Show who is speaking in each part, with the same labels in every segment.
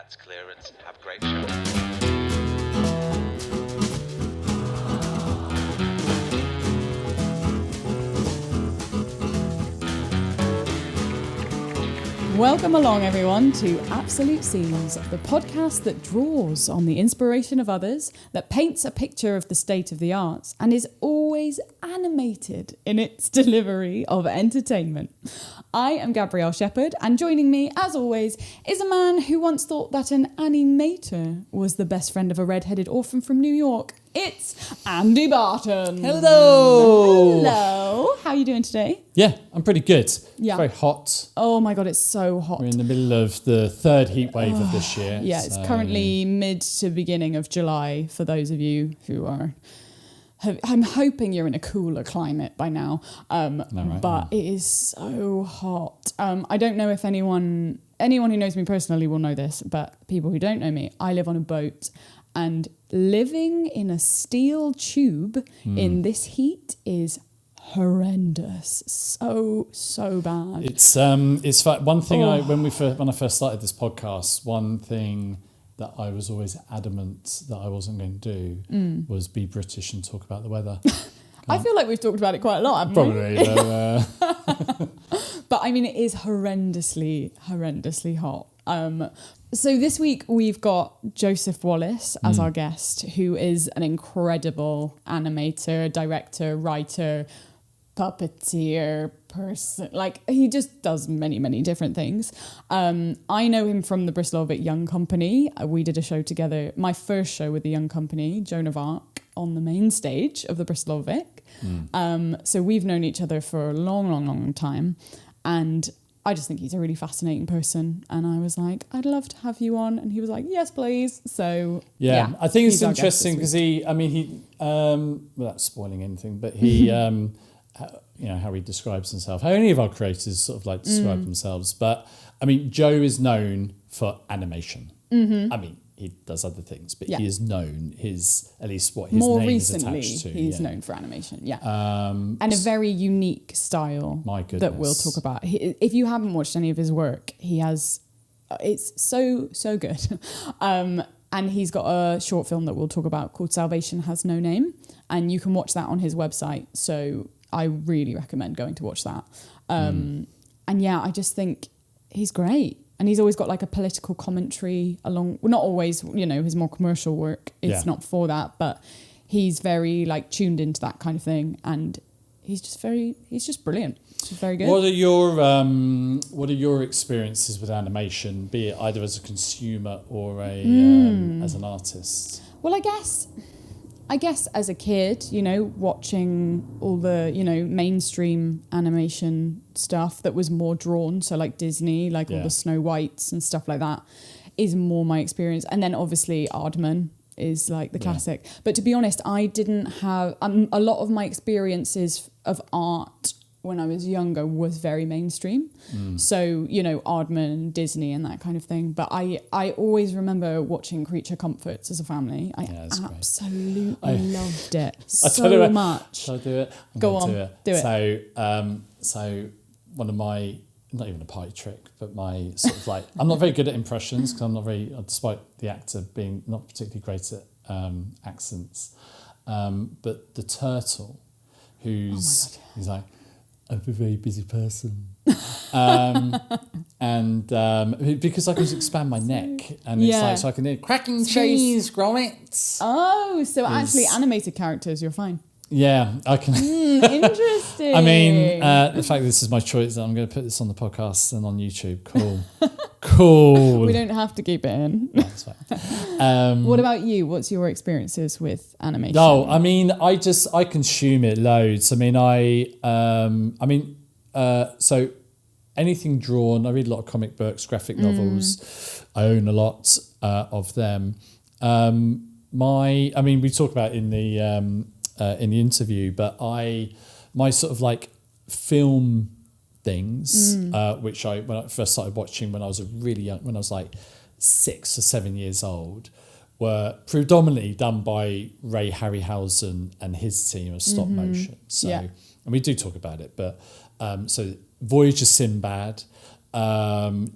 Speaker 1: That's clearance. Have a great show.
Speaker 2: Welcome along, everyone, to Absolute Scenes, the podcast that draws on the inspiration of others, that paints a picture of the state of the arts, and is always animated in its delivery of entertainment. I am Gabrielle Shepherd, and joining me, as always, is a man who once thought that an animator was the best friend of a red-headed orphan from New York. It's Andy Barton.
Speaker 3: Hello.
Speaker 2: Hello. How are you doing today?
Speaker 3: Yeah, I'm pretty good.
Speaker 2: Yeah.
Speaker 3: Very hot.
Speaker 2: Oh my God, it's so hot.
Speaker 3: We're in the middle of the third heat wave of this year.
Speaker 2: Yeah, it's currently mid to beginning of July for those of you who are... I'm hoping you're in a cooler climate by now, but it is so hot. I don't know if anyone who knows me personally will know this, but people who don't know me, I live on a boat, and living in a steel tube in this heat is horrendous. So bad.
Speaker 3: It's like one thing when I first started this podcast, one thing that I was always adamant that I wasn't going to do was be British and talk about the weather.
Speaker 2: I feel like we've talked about it quite a lot, haven't
Speaker 3: Probably.
Speaker 2: we? But I mean, it is horrendously hot. So this week we've got Joseph Wallace as our guest, who is an incredible animator, director, writer, puppeteer person. Like, he just does many different things. I know him from the Bristol of It Young Company. We did a show together, my first show with the Young Company, Joan of Arc, on the main stage of the Bristol of It. So we've known each other for a long time, and I just think he's a really fascinating person. And I was like, I'd love to have you on. And he was like, yes, please. So
Speaker 3: yeah, I think it's interesting because without spoiling anything, but he, how he describes himself, how any of our creators sort of like describe themselves. But I mean, Joe is known for animation. I mean, he does other things, but he is known, at least what his
Speaker 2: more
Speaker 3: name
Speaker 2: recently,
Speaker 3: is attached to.
Speaker 2: he's known for animation, and a very unique style that we'll talk about. If you haven't watched any of his work, he has, it's so good. And he's got a short film that we'll talk about called Salvation Has No Name, and you can watch that on his website. So I really recommend going to watch that. And yeah, I just think he's great. And he's always got like a political commentary along, well, not always, his more commercial work is not for that, but he's very like tuned into that kind of thing. And he's just brilliant. He's very good.
Speaker 3: What are your experiences with animation, be it either as a consumer or as an artist?
Speaker 2: Well, I guess as a kid, watching all the, mainstream animation stuff that was more drawn. So like Disney, like all the Snow Whites and stuff like that is more my experience. And then obviously Aardman is like the classic. But to be honest, I didn't have a lot of my experiences of art when I was younger was very mainstream. So, Aardman, Disney and that kind of thing. But I always remember watching Creature Comforts as a family. I absolutely loved it so much.
Speaker 3: Shall I do it?
Speaker 2: Go on, do it.
Speaker 3: So one of my, not even a party trick, but my sort of like, I'm not very good at impressions because I'm not very, despite the actor being not particularly great at accents. But the turtle, he's like, I'm a very busy person. And because I can expand my neck and it's like, so I can hear cracking cheese, grommets.
Speaker 2: Oh, so actually animated characters, you're fine.
Speaker 3: Yeah, I can.
Speaker 2: Interesting.
Speaker 3: I mean, the fact that this is my choice, I'm going to put this on the podcast and on YouTube. Cool.
Speaker 2: We don't have to keep it in.
Speaker 3: No, that's fine.
Speaker 2: What about you? What's your experiences with animation?
Speaker 3: No, I mean, I consume it loads. I mean, so anything drawn. I read a lot of comic books, graphic novels. I own a lot of them. We talk about in the interview, but my sort of like film things, which when I first started watching when I was really young, when I was like 6 or 7 years old, were predominantly done by Ray Harryhausen and his team of stop motion. So, and we do talk about it, but so Voyager Sinbad,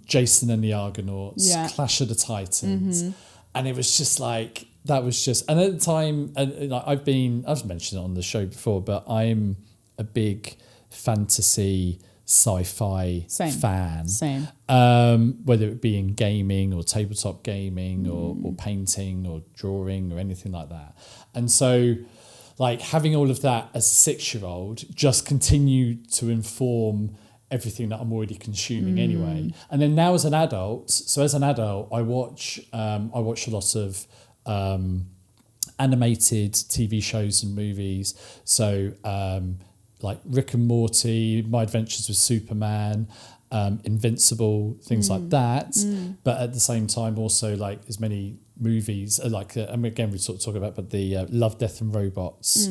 Speaker 3: Jason and the Argonauts,
Speaker 2: Yeah.
Speaker 3: Clash of the Titans, and it was just like that was just. And at the time, and like, I've mentioned it on the show before, but I'm a big fantasy sci-fi fan.
Speaker 2: Same.
Speaker 3: Whether it be in gaming or tabletop gaming or painting or drawing or anything like that. And so like having all of that as a 6-year-old just continued to inform everything that I'm already consuming anyway. And then now as an adult, I watch a lot of animated TV shows and movies. So like Rick and Morty, My Adventures with Superman, Invincible, things like that. But at the same time, also like as many movies, and again we sort of talk about, but the Love, Death and Robots.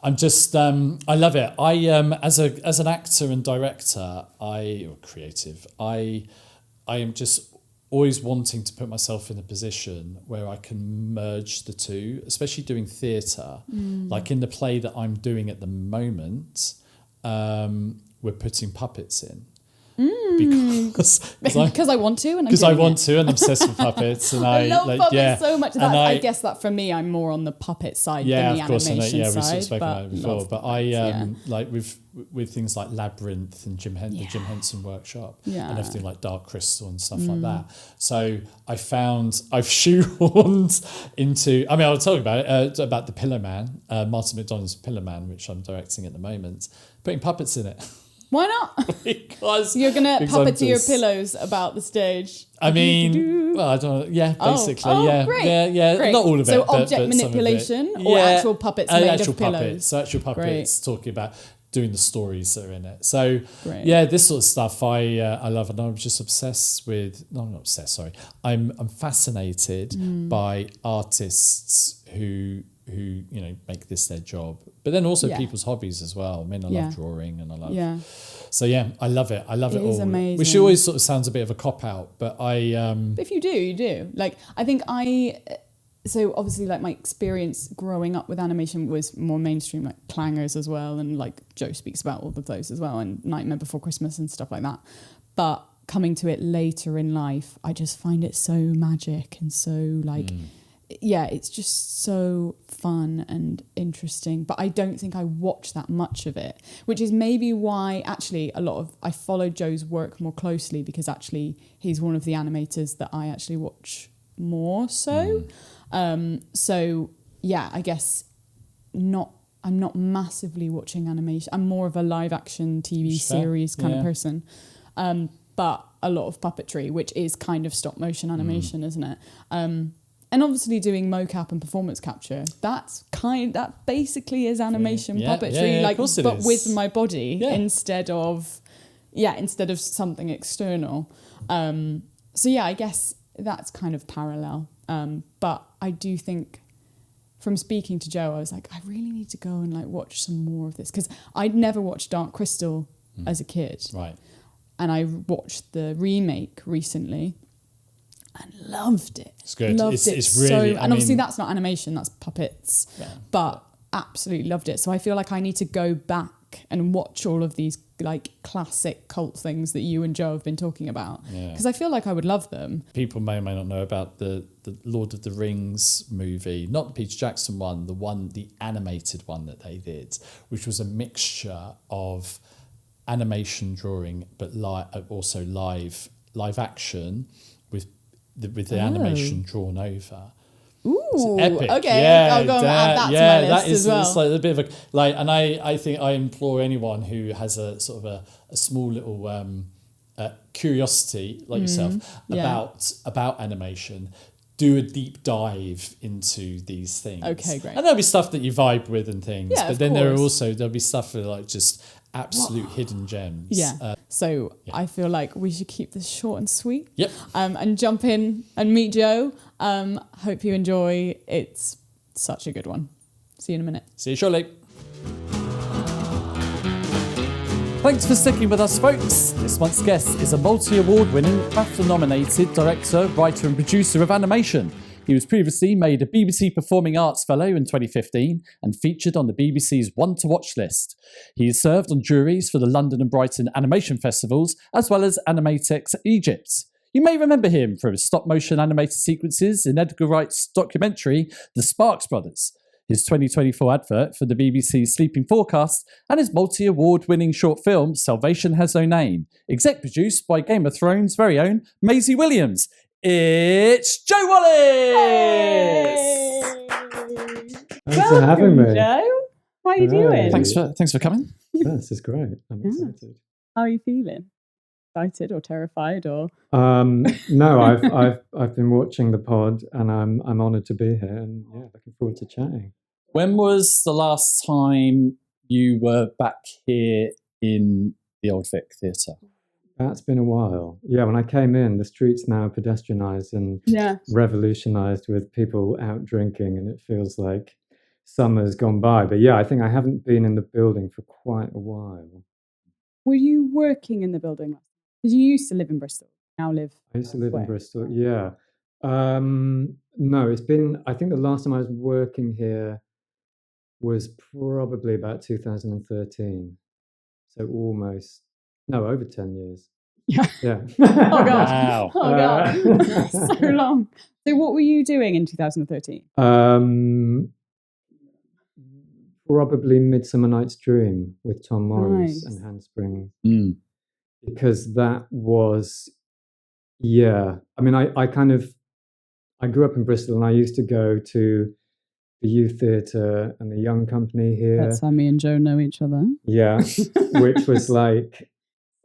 Speaker 3: I'm just, I love it. I as an actor and director, or creative, I am just always wanting to put myself in a position where I can merge the two, especially doing theatre. Like in the play that I'm doing at the moment, we're putting puppets in.
Speaker 2: Because I want to, and
Speaker 3: because I want to, and I'm obsessed with puppets, and
Speaker 2: I love puppets
Speaker 3: so
Speaker 2: much. I guess that for me, I'm more on the puppet side than the animation side.
Speaker 3: We've sort of spoken about it before. But
Speaker 2: puppets,
Speaker 3: like with things like Labyrinth and the Jim Henson Workshop, and everything like Dark Crystal and stuff like that. So I've shoehorned into. I mean, I'll talk about it about the Pillow Man, Martin McDonagh's Pillow Man, which I'm directing at the moment, putting puppets in it.
Speaker 2: Why not?
Speaker 3: because
Speaker 2: you're gonna puppeteer pillows about the stage.
Speaker 3: I mean, well, I don't know. Yeah, basically, yeah,
Speaker 2: great.
Speaker 3: yeah.
Speaker 2: Great.
Speaker 3: Not all of it.
Speaker 2: So
Speaker 3: but
Speaker 2: object manipulation or actual puppets made of pillows.
Speaker 3: So actual puppets talking about doing the stories that are in it. So
Speaker 2: great.
Speaker 3: Yeah, this sort of stuff I love, and I'm just obsessed with. No, I'm not obsessed. Sorry, I'm fascinated by artists who make this their job, but then also people's hobbies as well. I mean, I love drawing, and I love so I love it. I love it all. It's amazing. Which always sort of sounds a bit of a cop out, but
Speaker 2: if you do, you do. Like I think so obviously like my experience growing up with animation was more mainstream, like clangers as well, and like Joe speaks about all of those as well, and Nightmare Before Christmas and stuff like that. But coming to it later in life, I just find it so magic and so like. Yeah, it's just so fun and interesting, but I don't think I watch that much of it, which is maybe why actually I follow Joe's work more closely, because actually he's one of the animators that I actually watch more so. So yeah, I guess I'm not massively watching animation. I'm more of a live action TV series kind of person. But a lot of puppetry, which is kind of stop motion animation, isn't it? And obviously doing mocap and performance capture, that basically is animation puppetry, but with my body instead of something external. So yeah, I guess that's kind of parallel. But I do think from speaking to Joe, I was like, I really need to go and like watch some more of this, because I'd never watched Dark Crystal as a kid.
Speaker 3: Right. And
Speaker 2: I watched the remake recently. And loved it.
Speaker 3: It's good. It's
Speaker 2: and
Speaker 3: really.
Speaker 2: obviously that's not animation, that's puppets. Yeah. But absolutely loved it. So I feel like I need to go back and watch all of these like classic cult things that you and Joe have been talking about. Because I feel like I would love them. People
Speaker 3: may or may not know about the Lord of the Rings movie, not the Peter Jackson one, the animated one that they did, which was a mixture of animation drawing, but also live action with the animation drawn over.
Speaker 2: Ooh,
Speaker 3: it's epic.
Speaker 2: Okay, I'll go and add that to my list as well.
Speaker 3: It's like a bit of a and I think I implore anyone who has a sort of a small little curiosity like yourself about animation. Do a deep dive into these things.
Speaker 2: Okay, great.
Speaker 3: And there'll be stuff that you vibe with and things, but then there'll be stuff that like just absolute hidden gems.
Speaker 2: Yeah. I feel like we should keep this short and sweet.
Speaker 3: Yep.
Speaker 2: And jump in and meet Joe. Hope you enjoy. It's such a good one. See you in a minute.
Speaker 3: See you shortly. Thanks for sticking with us, folks. This month's guest is a multi-award winning, BAFTA-nominated director, writer and producer of animation. He was previously made a BBC Performing Arts Fellow in 2015 and featured on the BBC's One to Watch list. He has served on juries for the London and Brighton animation festivals, as well as Animatex Egypt. You may remember him from his stop-motion animated sequences in Edgar Wright's documentary The Sparks Brothers, his 2024 advert for the BBC's Sleeping Forecast, and his multi-award-winning short film Salvation Has No Name, exec produced by Game of Thrones' very own Maisie Williams. It's Joe Wallace!
Speaker 4: Thanks for having me.
Speaker 2: Joe. How are you doing?
Speaker 3: Thanks for coming.
Speaker 4: Yeah, this is great. I'm excited.
Speaker 2: How are you feeling? Excited or terrified or?
Speaker 4: No, I've been watching the pod and I'm honoured to be here and yeah, looking forward to chatting.
Speaker 3: When was the last time you were back here in the Old Vic Theatre?
Speaker 4: That's been a while. Yeah, when I came in, the streets now pedestrianised and revolutionised with people out drinking, and it feels like summer's gone by. But yeah, I think I haven't been in the building for quite a while.
Speaker 2: Were you working in the building? Because you used to live in Bristol. Now live.
Speaker 4: I used to live in Bristol. Yeah. No, it's been. I think the last time I was working here was probably about 2013. So almost. No, over 10 years.
Speaker 2: Yeah.
Speaker 4: Yeah.
Speaker 2: Oh, God.
Speaker 3: Wow.
Speaker 2: Oh, God. So long. So what were you doing in 2013?
Speaker 4: Probably Midsummer Night's Dream with Tom Morris
Speaker 2: Nice.
Speaker 4: and Handspring.
Speaker 3: Mm.
Speaker 4: Because that was, yeah. I mean, I grew up in Bristol and I used to go to the Youth Theatre and the Young Company here.
Speaker 2: That's how me and Joe know each other.
Speaker 4: Yeah. Which was like...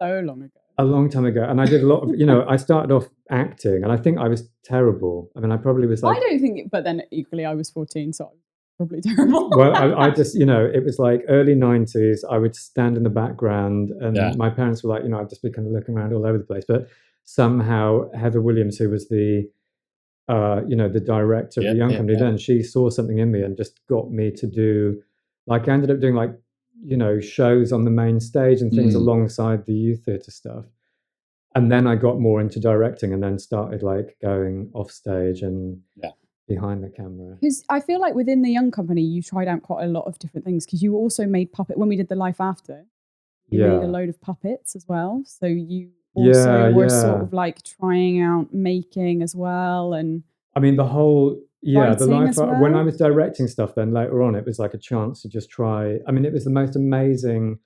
Speaker 2: So long ago.
Speaker 4: A long time ago. And I did a lot of, I started off acting and I think I was terrible. I mean, I probably was like...
Speaker 2: I don't think, but then equally I was 14, so I was probably terrible.
Speaker 4: Well, I just, it was like early 90s. I would stand in the background and my parents were like, I'd just be kind of looking around all over the place. But somehow Heather Williams, who was the director of the Young Company then, she saw something in me and just got me to do, like, I ended up doing like, shows on the main stage and things alongside the youth theatre stuff. And then I got more into directing and then started like going off stage and behind the camera.
Speaker 2: Because I feel like within the Young Company, you tried out quite a lot of different things because you also made puppet. When we did the Life After, you made a load of puppets as well. So you also were sort of like trying out making as well. And
Speaker 4: I mean, the whole... Yeah, the life
Speaker 2: well.
Speaker 4: When I was directing stuff then later on, it was like a chance to just try. I mean, it was the most amazing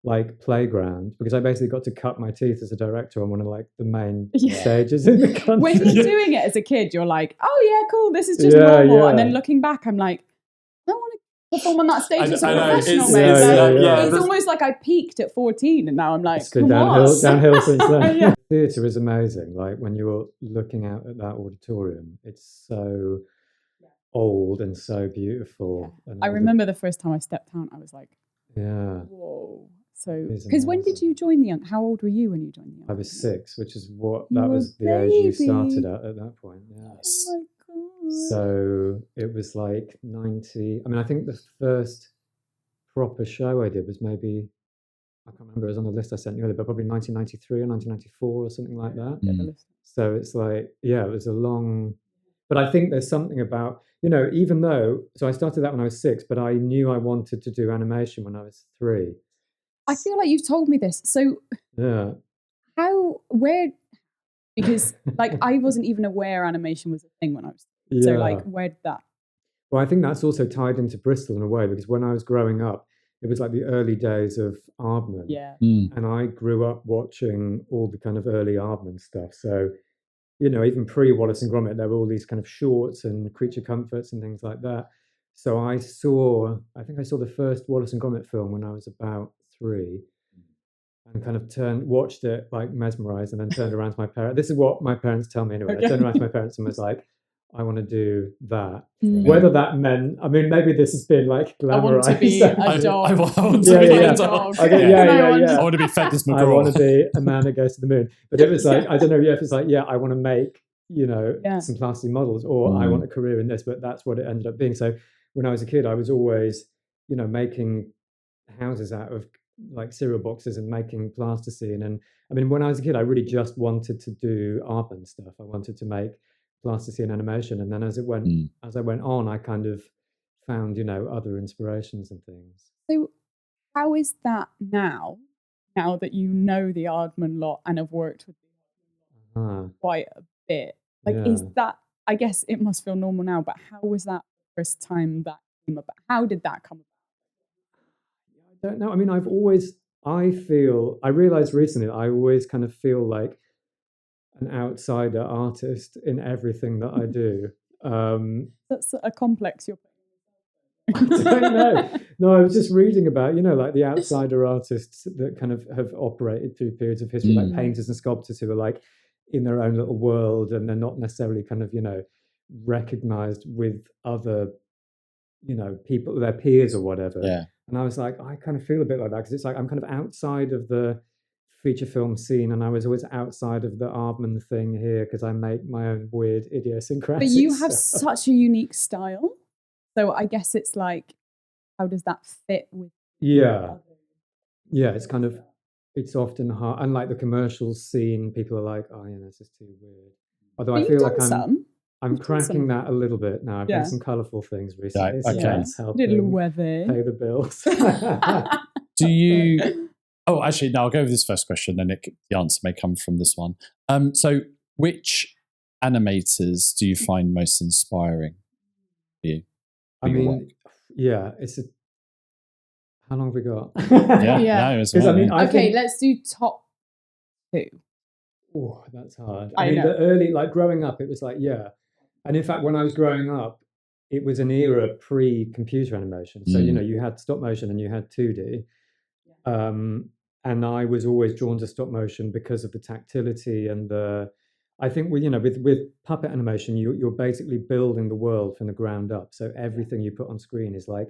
Speaker 4: like playground because I basically got to cut my teeth as a director on one of like the main stages in the country.
Speaker 2: When you're doing it as a kid, you're like, oh yeah, cool, this is just normal. Yeah. And then looking back, I'm like, I don't want to perform on that stage as a professional, mate. It's almost like I peaked at 14 and now I'm like, come on.
Speaker 4: Downhill since then. Theatre is amazing. Like when you're looking out at that auditorium, it's so old and so beautiful. And
Speaker 2: I remember the first time I stepped out, I was like, whoa. So, because when did you join the Young? How old were you when you joined the Young?
Speaker 4: I was 6, which is that was the age you started at that point. Yes.
Speaker 2: Oh my God.
Speaker 4: So it was like 90. I mean, I think the first proper show I did was maybe, I can't remember, it was on the list I sent you earlier, but probably 1993 or 1994 or something like that. So it's like, it was a long... But I think there's something about, even though, so I started that when I was 6, but I knew I wanted to do animation when I was 3.
Speaker 2: I feel like you've told me this. So because like I wasn't even aware animation was a thing when I was 3. So like, where did that?
Speaker 4: Well, I think that's also tied into Bristol in a way, because when I was growing up, it was like the early days of Aardman.
Speaker 2: Yeah.
Speaker 4: And I grew up watching all the kind of early Aardman stuff. So, even pre-Wallace and Gromit, there were all these kind of shorts and Creature Comforts and things like that. So I think I saw the first Wallace and Gromit film when I was about 3 and kind of watched it like mesmerized and then turned around to my parents. This is what my parents tell me anyway. I turned around to my parents and was like, I want to do that. Whether that meant, I mean, maybe this has been like glamorized.
Speaker 2: I want to be a dog.
Speaker 3: I want to be a dog.
Speaker 4: I
Speaker 3: want to be Fenris McGraw.
Speaker 4: I want to be a man that goes to the moon. But it was like, I don't know if it's like, I want to make, some plastic models, or I want a career in this, but that's what it ended up being. So when I was a kid, I was always, making houses out of like cereal boxes and making plasticine. And I mean, when I was a kid, I really just wanted to do Aardman stuff. I wanted to make plasticine animation, and then as I went on, I kind of found other inspirations and things.
Speaker 2: So how is that now that you know the Aardman lot and have worked with quite a bit? Like, is that, I guess it must feel normal now, but how was that the first time that came about? How did that come about?
Speaker 4: I don't know. I mean, I realized recently that I always kind of feel like an outsider artist in everything that I do.
Speaker 2: That's a complex you're
Speaker 4: I don't know. No, I was just reading about, like the outsider artists that kind of have operated through periods of history, like painters and sculptors who are like in their own little world, and they're not necessarily kind of, recognized with other, people, their peers or whatever.
Speaker 3: Yeah.
Speaker 4: And I was like, I kind of feel a bit like that, because it's like I'm kind of outside of the feature film scene, and I was always outside of the Aardman thing here because I make my own weird idiosyncratic.
Speaker 2: But you have such a unique style. So I guess it's like, how does that fit with?
Speaker 4: Yeah, it's kind of, it's often hard. And like the commercial scene, people are like, "Oh, yeah, this is too weird." Although I feel like I'm cracking that a little bit now. I've done some colourful things recently.
Speaker 3: Right, okay.
Speaker 4: So that's helping pay the bills.
Speaker 3: Do you? Oh, actually, no. I'll go with this first question, then the answer may come from this one. So, which animators do you find most inspiring for you?
Speaker 4: I mean, it's how long have we got?
Speaker 3: No, as well.
Speaker 4: I think,
Speaker 2: let's do top 2.
Speaker 4: Oh, that's hard. I mean, the early, like growing up, it was like, and in fact, when I was growing up, it was an era pre-computer animation. So, you had stop motion and you had 2D. And I was always drawn to stop motion because of the tactility and I think with puppet animation, you're basically building the world from the ground up. So everything you put on screen is like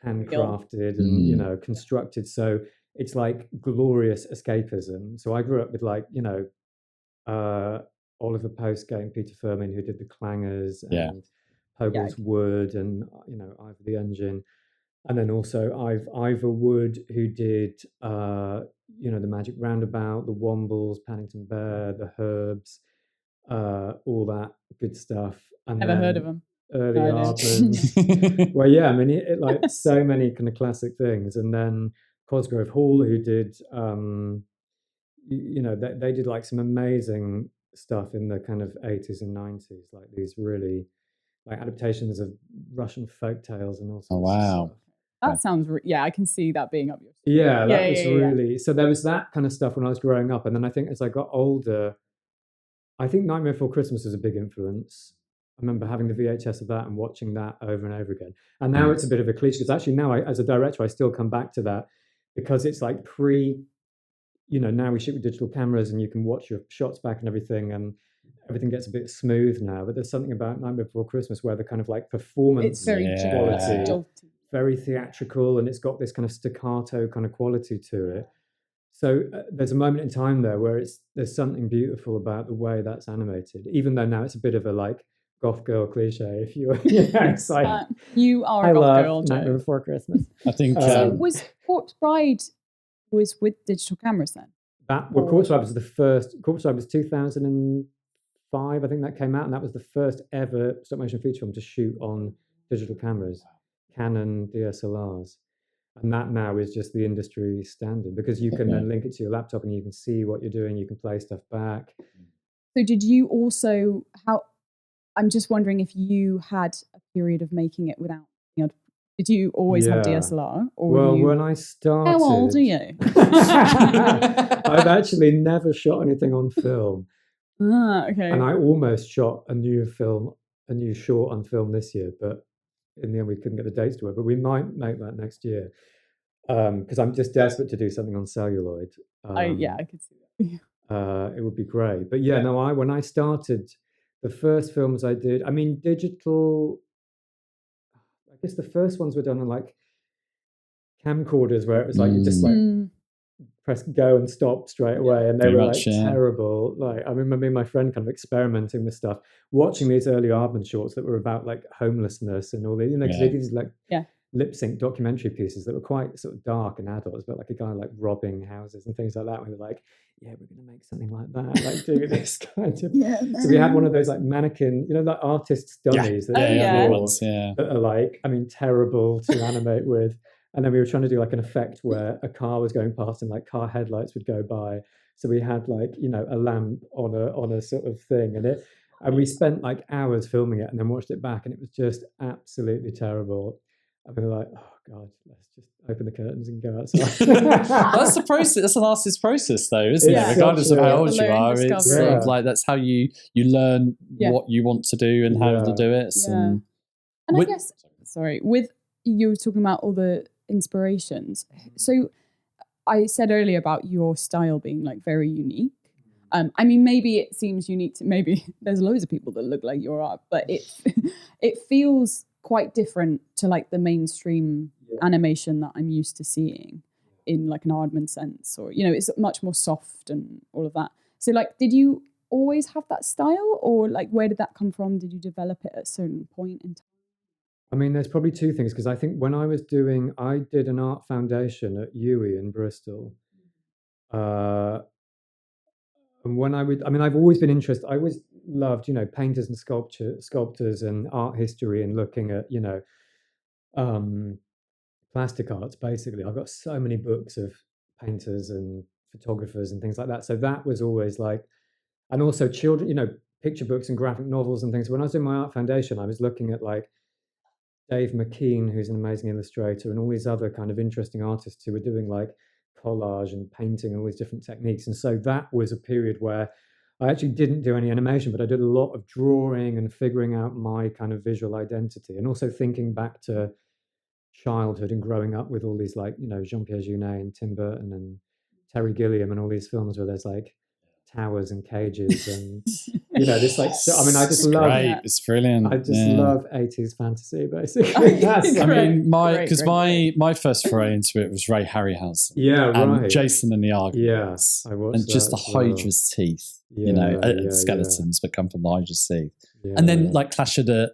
Speaker 4: handcrafted and constructed. So it's like glorious escapism. So I grew up with like Oliver Postgate, Peter Firmin, who did the clangers, and Hoagle's Wood, and Ivor the Engine, and then also Ivor Wood, who did the Magic Roundabout, the Wombles, Paddington Bear, the Herbs. All that good stuff. And
Speaker 2: never heard of them.
Speaker 4: Early Aardman. Well, I mean, it like so many kind of classic things. And then Cosgrove Hall, who did, they did like some amazing stuff in the kind of 80s and 90s, like these really like adaptations of Russian folk tales and all sorts of stuff.
Speaker 2: That sounds, I can see that being up your street.
Speaker 4: That was really, so there was that kind of stuff when I was growing up. And then I think as I got older, I think Nightmare Before Christmas was a big influence. I remember having the VHS of that and watching that over and over again. And now it's a bit of a cliche, because actually now as a director, I still come back to that, because it's like now we shoot with digital cameras and you can watch your shots back and everything gets a bit smooth now. But there's something about Nightmare Before Christmas where the kind of like performance
Speaker 2: it's very
Speaker 4: quality, very theatrical, and it's got this kind of staccato kind of quality to it. So there's a moment in time there where there's something beautiful about the way that's animated, even though now it's a bit of a like goth girl cliche. If you're, it's like
Speaker 2: you are
Speaker 4: a
Speaker 2: goth girl, Joe.
Speaker 4: Nightmare Before Christmas.
Speaker 3: I think.
Speaker 2: So was Corpse Bride was with digital cameras then?
Speaker 4: Corpse Bride was the first. Corpse Bride was 2005, I think that came out, and that was the first ever stop motion feature film to shoot on digital cameras, Canon DSLRs. And that now is just the industry standard, because you can then link it to your laptop and you can see what you're doing. You can play stuff back.
Speaker 2: So did you also, I'm just wondering if you had a period of making it without, did you always have DSLR? Or
Speaker 4: when I started...
Speaker 2: How old are you?
Speaker 4: I've actually never shot anything on film.
Speaker 2: Okay.
Speaker 4: And I almost shot a new short on film this year, but in the end we couldn't get the dates to work. But we might make that next year, because I'm just desperate to do something on celluloid.
Speaker 2: I could see that.
Speaker 4: It would be great. But when I started, the first films I did, I mean, digital, I guess the first ones were done on like camcorders, where it was like you just like press go and stop straight away, and they were like terrible. Like I remember me and my friend kind of experimenting with stuff, watching these early Aardman shorts that were about like homelessness and all the, because they did like lip sync documentary pieces that were quite sort of dark and adult, but like a guy like robbing houses and things like that. We were like, yeah, we're going to make something like that, like doing this kind of. So we had one of those like mannequin, like artists' dummies that that are like, I mean, terrible to animate with. And then we were trying to do like an effect where a car was going past and like car headlights would go by. So we had like, a lamp on a sort of thing, and we spent like hours filming it and then watched it back, and it was just absolutely terrible. And we were like, oh God, let's just open the curtains and go outside.
Speaker 3: That's the process. That's an artist's process, though, isn't it? Regardless of how old you are, it's sort of like that's how you learn what you want to do and how to do it.
Speaker 2: And I guess, with you were talking about all the inspirations. So I said earlier about your style being like very unique. I mean, maybe it seems unique to, maybe there's loads of people that look like your art, but it feels quite different to like the mainstream animation that I'm used to seeing in like an Aardman sense, or, it's much more soft and all of that. So like, did you always have that style, or like, where did that come from? Did you develop it at a certain point in time?
Speaker 4: I mean, there's probably two things, because I think when I did an art foundation at UWE in Bristol. And when I've always been interested, I always loved, painters and sculptors and art history, and looking at, plastic arts, basically. I've got so many books of painters and photographers and things like that. So that was always like, and also children, picture books and graphic novels and things. When I was doing my art foundation, I was looking at like Dave McKean, who's an amazing illustrator, and all these other kind of interesting artists who were doing like collage and painting and all these different techniques. And so that was a period where I actually didn't do any animation, but I did a lot of drawing and figuring out my kind of visual identity, and also thinking back to childhood and growing up with all these like, Jean-Pierre Jeunet and Tim Burton and Terry Gilliam and all these films where there's like towers and cages and this like, I just love it.
Speaker 3: It's brilliant.
Speaker 4: I just love 80s fantasy, basically.
Speaker 3: My first foray into it was Ray Harryhausen.
Speaker 4: And
Speaker 3: Jason and the Argonauts.
Speaker 4: I watched
Speaker 3: and just the Hydra's teeth, skeletons that come from the Hydra's teeth. And then like Clash of the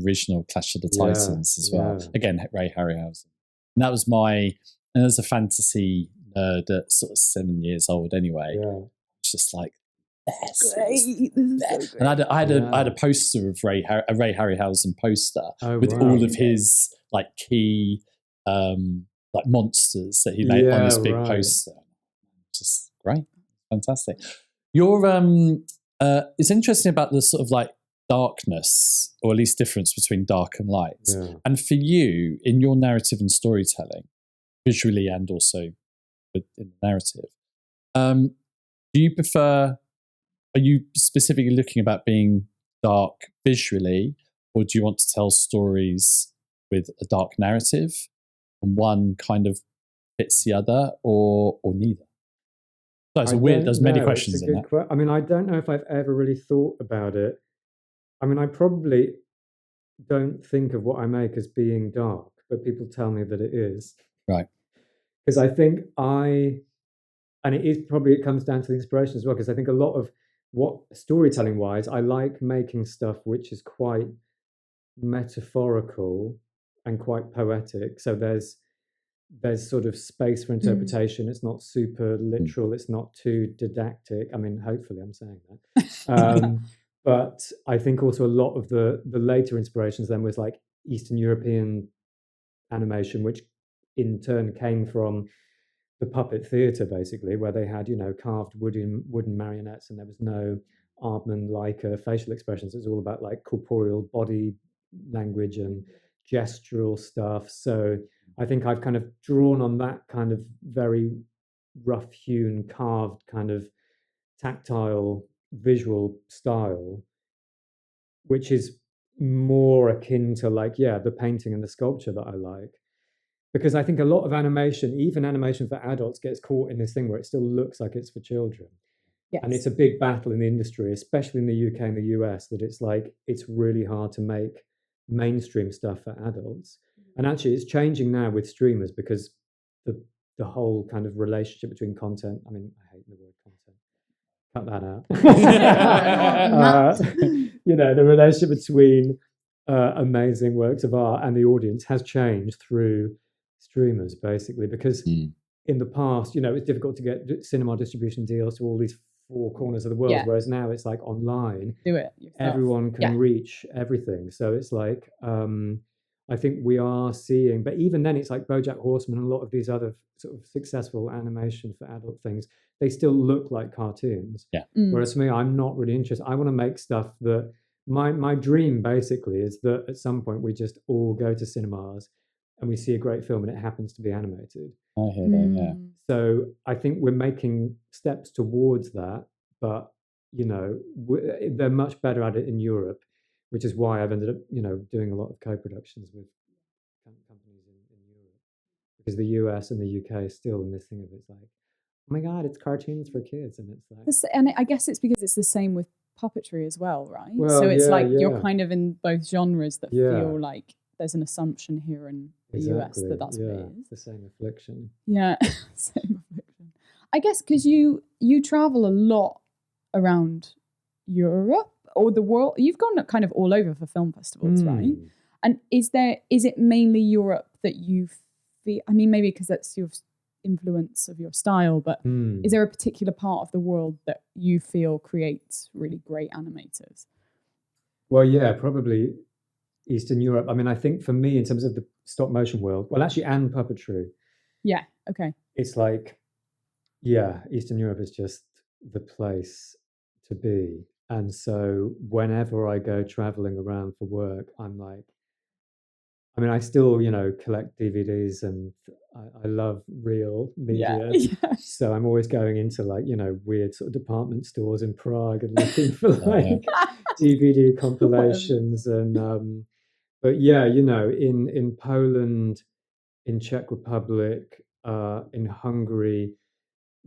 Speaker 3: original Clash of the Titans as well. Again, Ray Harryhausen. And that was and as a fantasy nerd at sort of 7 years old anyway. It's just like, yes. Great. And I had a poster of a Ray Harryhausen poster with all of his like key like monsters that he made on this big poster. Just great. Fantastic. It's interesting about the sort of like darkness, or at least difference between dark and light. And for you, in your narrative and storytelling, visually and also in the narrative, do you prefer, are you specifically looking about being dark visually, or do you want to tell stories with a dark narrative and one kind of fits the other, or neither? There's many questions in that.
Speaker 4: I mean, I don't know if I've ever really thought about it. I mean, I probably don't think of what I make as being dark, but people tell me that it is.
Speaker 3: Right.
Speaker 4: Because I think and it comes down to the inspiration as well, because I think a lot of what storytelling wise, I like making stuff which is quite metaphorical and quite poetic. So there's sort of space for interpretation. It's not super literal. It's not too didactic. I mean, hopefully I'm saying that. But I think also a lot of the later inspirations then was like Eastern European animation, which in turn came from the puppet theatre, basically, where they had, carved wooden marionettes, and there was no Aardman-like facial expressions. It was all about like corporeal body language and gestural stuff. So I think I've kind of drawn on that kind of very rough-hewn, carved, kind of tactile visual style, which is more akin to like, the painting and the sculpture that I like. Because I think a lot of animation, even animation for adults, gets caught in this thing where it still looks like it's for children. Yes. And it's a big battle in the industry, especially in the UK and the US, that it's like, it's really hard to make mainstream stuff for adults. And actually it's changing now with streamers, because the whole kind of relationship between content, I mean, I hate the word content, cut that out. The relationship between amazing works of art, and the audience has changed through streamers, basically, because in the past, you know, it's difficult to get cinema distribution deals to all these four corners of the world,
Speaker 2: Yeah.
Speaker 4: whereas now it's like online.
Speaker 2: Do it yourself.
Speaker 4: Everyone can
Speaker 2: Yeah.
Speaker 4: reach everything. So it's like, I think we are seeing, but even then it's like BoJack Horseman and a lot of these other sort of successful animation for adult things, they still look like cartoons.
Speaker 3: Yeah.
Speaker 4: Whereas for me, I'm not really interested. I want to make stuff that my dream basically is that at some point we just all go to cinemas and we see a great film and it happens to be animated.
Speaker 3: I hear that, yeah.
Speaker 4: So I think we're making steps towards that, but you know, they're much better at it in Europe, which is why I've ended up, you know, doing a lot of co-productions with companies in Europe, because the US and the UK is still in this thing of it's like, oh my God, it's cartoons for kids, and it's like,
Speaker 2: and I guess it's because it's the same with puppetry as well, right?
Speaker 4: Well,
Speaker 2: so it's
Speaker 4: yeah,
Speaker 2: like
Speaker 4: yeah.
Speaker 2: you're kind of in both genres that
Speaker 4: Yeah.
Speaker 2: feel like there's an assumption here in the US that that's what it is.
Speaker 4: the same affliction.
Speaker 2: Yeah, same affliction. I guess because you travel a lot around Europe or the world. You've gone kind of all over for film festivals, right? And is it mainly Europe that you feel? I mean, maybe because that's your influence of your style, but is there a particular part of the world that you feel creates really great animators?
Speaker 4: Well, yeah, probably Eastern Europe. I mean, I think for me, in terms of the stop motion world, well, actually, and puppetry,
Speaker 2: Yeah. Okay.
Speaker 4: it's like, yeah, Eastern Europe is just the place to be. And so whenever I go traveling around for work, I'm like, I mean, I still, you know, collect DVDs and I love real media.
Speaker 2: Yeah.
Speaker 4: So I'm always going into like, you know, weird sort of department stores in Prague and looking for like DVD compilations. And, but yeah, you know, in Poland, in Czech Republic, in Hungary,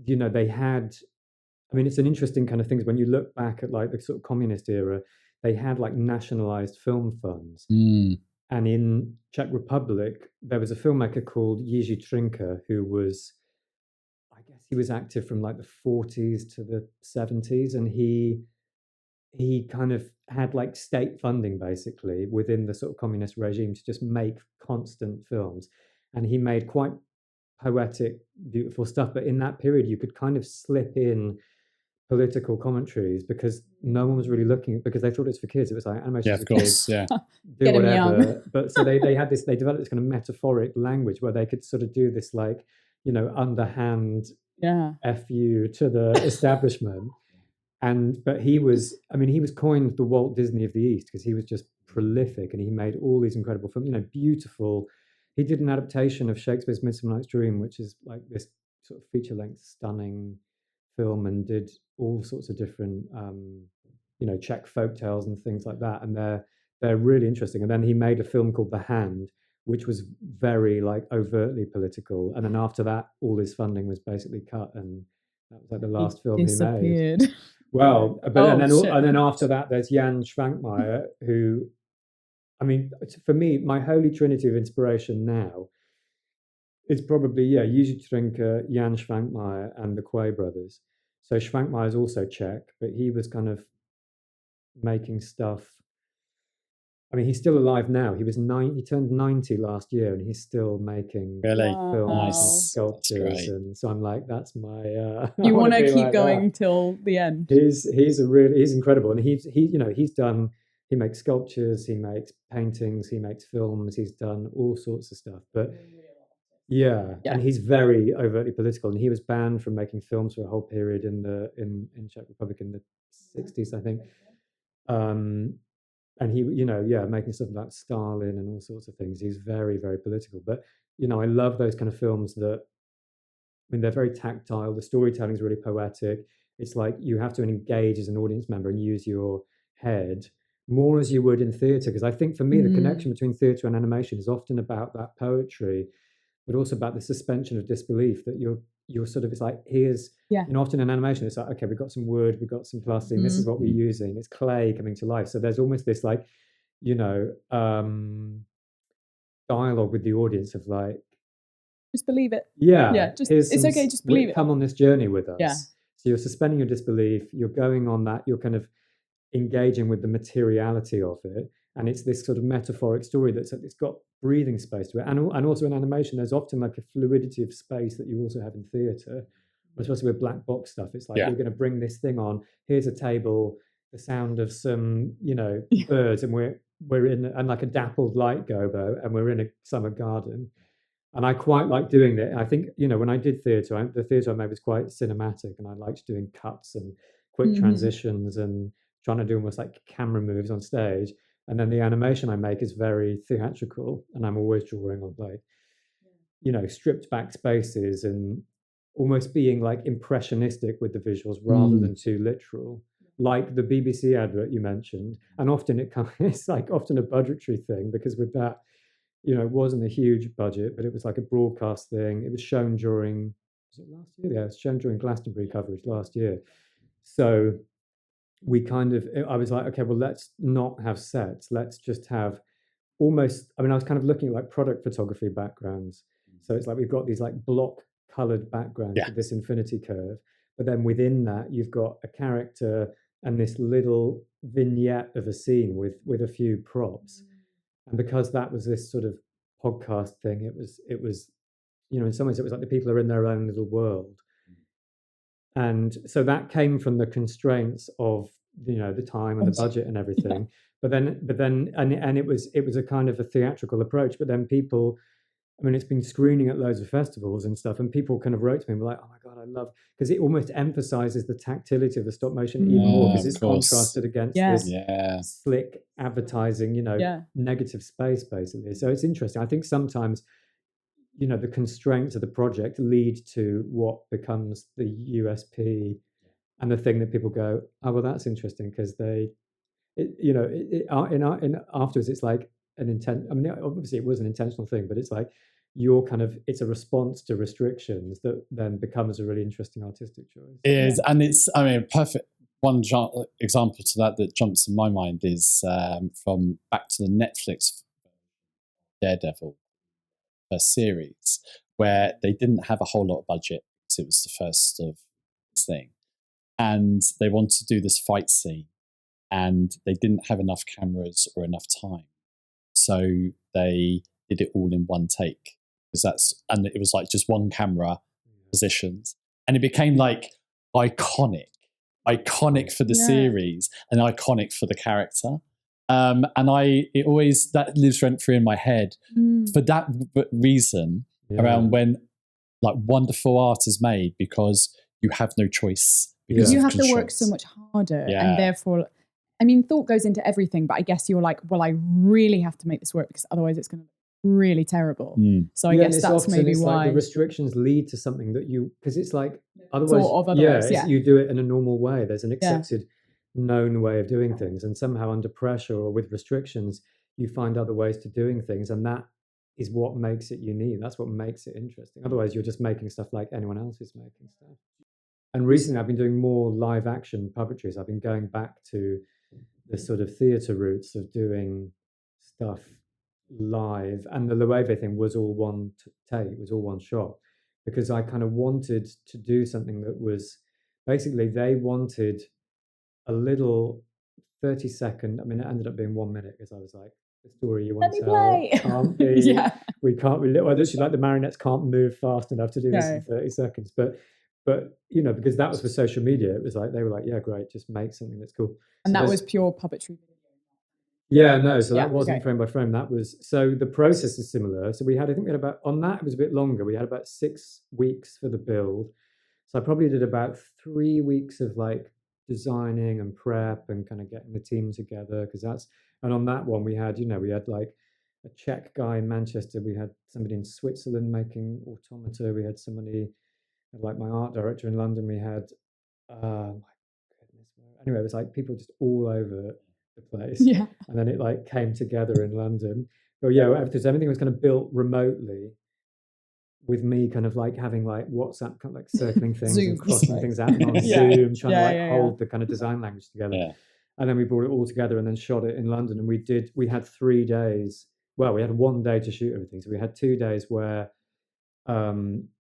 Speaker 4: you know, they had, I mean, it's an interesting kind of thing. When you look back at like the sort of communist era, they had like nationalized film funds. And in Czech Republic, there was a filmmaker called Jiří Trinka, who was, I guess he was active from like the 40s to the 70s. And he kind of had like state funding basically within the sort of communist regime to just make constant films. And he made quite poetic, beautiful stuff. But in that period, you could kind of slip in political commentaries because no one was really looking, because they thought it was for kids. It was like animation for kids.
Speaker 3: Yeah.
Speaker 4: Do
Speaker 2: Get 'em
Speaker 4: whatever.
Speaker 2: young.
Speaker 4: But so they developed this kind of metaphoric language where they could sort of do this like, you know, underhand FU to the establishment. But he was coined the Walt Disney of the East because he was just prolific and he made all these incredible films, you know, beautiful. He did an adaptation of Shakespeare's Midsummer Night's Dream, which is like this sort of feature-length, stunning film, and did all sorts of different, you know, Czech folk tales and things like that. And they're really interesting. And then he made a film called The Hand, which was very like overtly political. And then after that, all his funding was basically cut, and that was like the last film he made. Well, but and then after that, there's Jan Schwankmeyer, who, I mean, for me, my holy trinity of inspiration now is probably Jiří Trinka, Jan Schwankmeyer, and the Quay brothers. So Schwankmeyer is also Czech, but he was kind of making stuff. I mean, he's still alive now. He turned 90 last year, and he's still making films and sculptures. And so I'm like, that's my.
Speaker 2: You want to keep going till the end.
Speaker 4: He's incredible, and he makes sculptures, he makes paintings, he makes films, he's done all sorts of stuff. But and he's very overtly political, and he was banned from making films for a whole period in Czech Republic in the 60s, I think. And he, making stuff about Stalin and all sorts of things. He's very, very political. But, I love those kind of films that, I mean, they're very tactile. The storytelling is really poetic. It's like you have to engage as an audience member and use your head more as you would in theatre. Because I think for me, the connection between theatre and animation is often about that poetry, but also about the suspension of disbelief that you're sort of, it's like, here's, often in animation, it's like, okay, we've got some wood, we've got some plastic, this is what we're using. It's clay coming to life. So there's almost this like, dialogue with the audience of like,
Speaker 2: just believe it.
Speaker 4: It's
Speaker 2: okay, just believe it.
Speaker 4: Come on this journey with us.
Speaker 2: Yeah.
Speaker 4: So you're suspending your disbelief, you're going on that, you're kind of engaging with the materiality of it. And it's this sort of metaphoric story it's got breathing space to it. And also in animation, there's often like a fluidity of space that you also have in theatre, especially with black box stuff. It's like, we're going to bring this thing on. Here's a table, the sound of some, birds, and we're in, and like a dappled light gobo, and we're in a summer garden. And I quite like doing that. I think, when I did theatre, the theatre I made was quite cinematic, and I liked doing cuts and quick transitions and trying to do almost like camera moves on stage. And then the animation I make is very theatrical, and I'm always drawing on like, stripped back spaces and almost being like impressionistic with the visuals rather than too literal. Like the BBC advert you mentioned, and often it's like often a budgetary thing, because with that, it wasn't a huge budget, but it was like a broadcast thing. It was shown during, was it last year? Yeah, it was shown during Glastonbury coverage last year. So I was like, okay, well, let's not have sets. Let's just have almost, I was kind of looking at like product photography backgrounds. So it's like we've got these like block colored backgrounds with this infinity curve. But then within that, you've got a character and this little vignette of a scene with a few props. And because that was this sort of podcast thing, it was, in some ways it was like the people are in their own little world. And so that came from the constraints of, the time and the budget and everything. But then, and it was a kind of a theatrical approach. But then people, it's been screening at loads of festivals and stuff, and people kind of wrote to me and were like, "Oh my God, I love," because it almost emphasizes the tactility of the stop motion even more, because it's contrasted against this slick advertising, negative space basically. So it's interesting. I think sometimes, the constraints of the project lead to what becomes the USP and the thing that people go, "Oh, well, that's interesting," because afterwards it's like an intent. Obviously it was an intentional thing, but it's like it's a response to restrictions that then becomes a really interesting artistic choice.
Speaker 3: It is, and it's, perfect. One example to that jumps in my mind is from back to the Netflix Daredevil series, where they didn't have a whole lot of budget because it was the first of this thing, and they wanted to do this fight scene, and they didn't have enough cameras or enough time, so they did it all in one take, and it was like just one camera positions, and it became like iconic for the series and iconic for the character. And it always, that lives rent free in my head for that reason, around when like wonderful art is made, because you have no choice. Because
Speaker 2: you have to work so much harder, and therefore, thought goes into everything, but I guess you're like, well, I really have to make this work because otherwise it's going to be really terrible. So I guess that's maybe why
Speaker 4: like the restrictions lead to something that because it's like otherwise, you do it in a normal way. There's an accepted known way of doing things, and somehow under pressure or with restrictions you find other ways to doing things, and that is what makes it unique. That's what makes it interesting. Otherwise you're just making stuff like anyone else is making stuff. And recently I've been doing more live action puppetry. I've been going back to the sort of theatre roots of doing stuff live, and the Loewe thing was all one take, was all one shot, because I kind of wanted to do something that was basically, they wanted a little 30-second, it ended up being 1 minute, because I was like, the story you want to tell can't be, we can't really, well, literally, like the marionettes can't move fast enough to do this in 30 seconds, but because that was for social media, it was like, they were like, yeah, great, just make something that's cool.
Speaker 2: And so that was pure puppetry.
Speaker 4: So that wasn't frame by frame. That was, so the process is similar. So I think we had about, on that it was a bit longer. We had about 6 weeks for the build. So I probably did about 3 weeks of like designing and prep and kind of getting the team together, and on that one we had like a Czech guy in Manchester, we had somebody in Switzerland making automata, we had somebody like my art director in London, we had my goodness, anyway, it was like people just all over the place, and then it like came together in London. Because everything was kind of built remotely, with me kind of like having like WhatsApp kind of like circling things and crossing things out on Zoom, trying to hold the kind of design language together. And then we brought it all together and then shot it in London. And we had 3 days. Well, we had 1 day to shoot everything. So we had 2 days where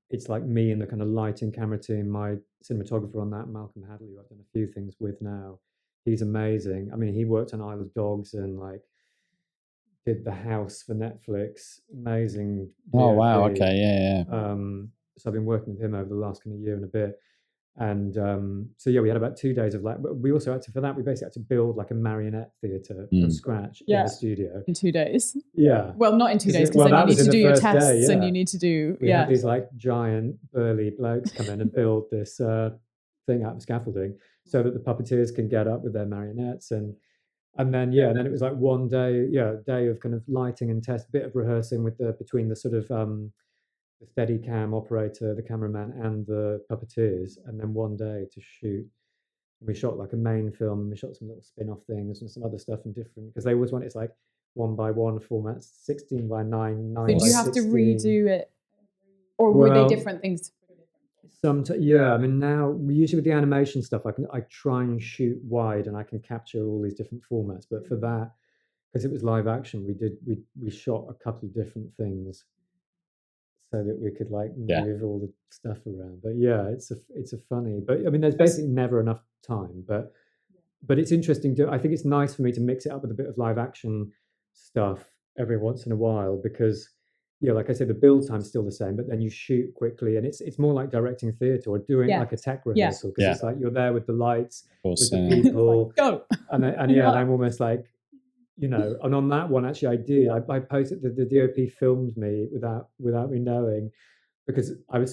Speaker 4: it's like me and the kind of lighting camera team, my cinematographer on that, Malcolm Hadley, who I've done a few things with now. he's amazing. I mean, he worked on Isle of Dogs and like did The House for Netflix. Amazing.
Speaker 3: Oh wow,
Speaker 4: DOP.
Speaker 3: okay, yeah.
Speaker 4: So I've been working with him over the last kind of year and a bit. And so yeah, we had about 2 days of like, but we also had to, for that, we basically had to build like a marionette theatre from scratch in the studio.
Speaker 2: In 2 days.
Speaker 4: Yeah.
Speaker 2: Well, not in 2 days, because then you need to do your tests and you need to do,
Speaker 4: we had these like giant burly blokes come in and build this thing out of scaffolding so that the puppeteers can get up with their marionettes and then and then it was like one day, day of kind of lighting and test, bit of rehearsing with between the sort of the steady cam operator, the cameraman, and the puppeteers, and then one day to shoot. We shot like a main film, and we shot some little spin-off things and some other stuff and different, because they always want it's like 1x1 formats, 16 by 9, 9
Speaker 2: So
Speaker 4: by
Speaker 2: do you have
Speaker 4: 16.
Speaker 2: to redo it, or were they different things?
Speaker 4: I mean, now we usually with the animation stuff, I try and shoot wide and I can capture all these different formats. But for that, because it was live action, we shot a couple of different things so that we could like move all the stuff around. But yeah, it's a funny. But I mean, there's basically never enough time. But it's interesting. I think it's nice for me to mix it up with a bit of live action stuff every once in a while, because like I said, the build time's still the same, but then you shoot quickly, and it's more like directing theater or doing like a tech rehearsal, because it's like you're there with the lights, with the people,
Speaker 2: go,
Speaker 4: and I'm almost like, and on that one actually I posted the DOP filmed me without me knowing, because I was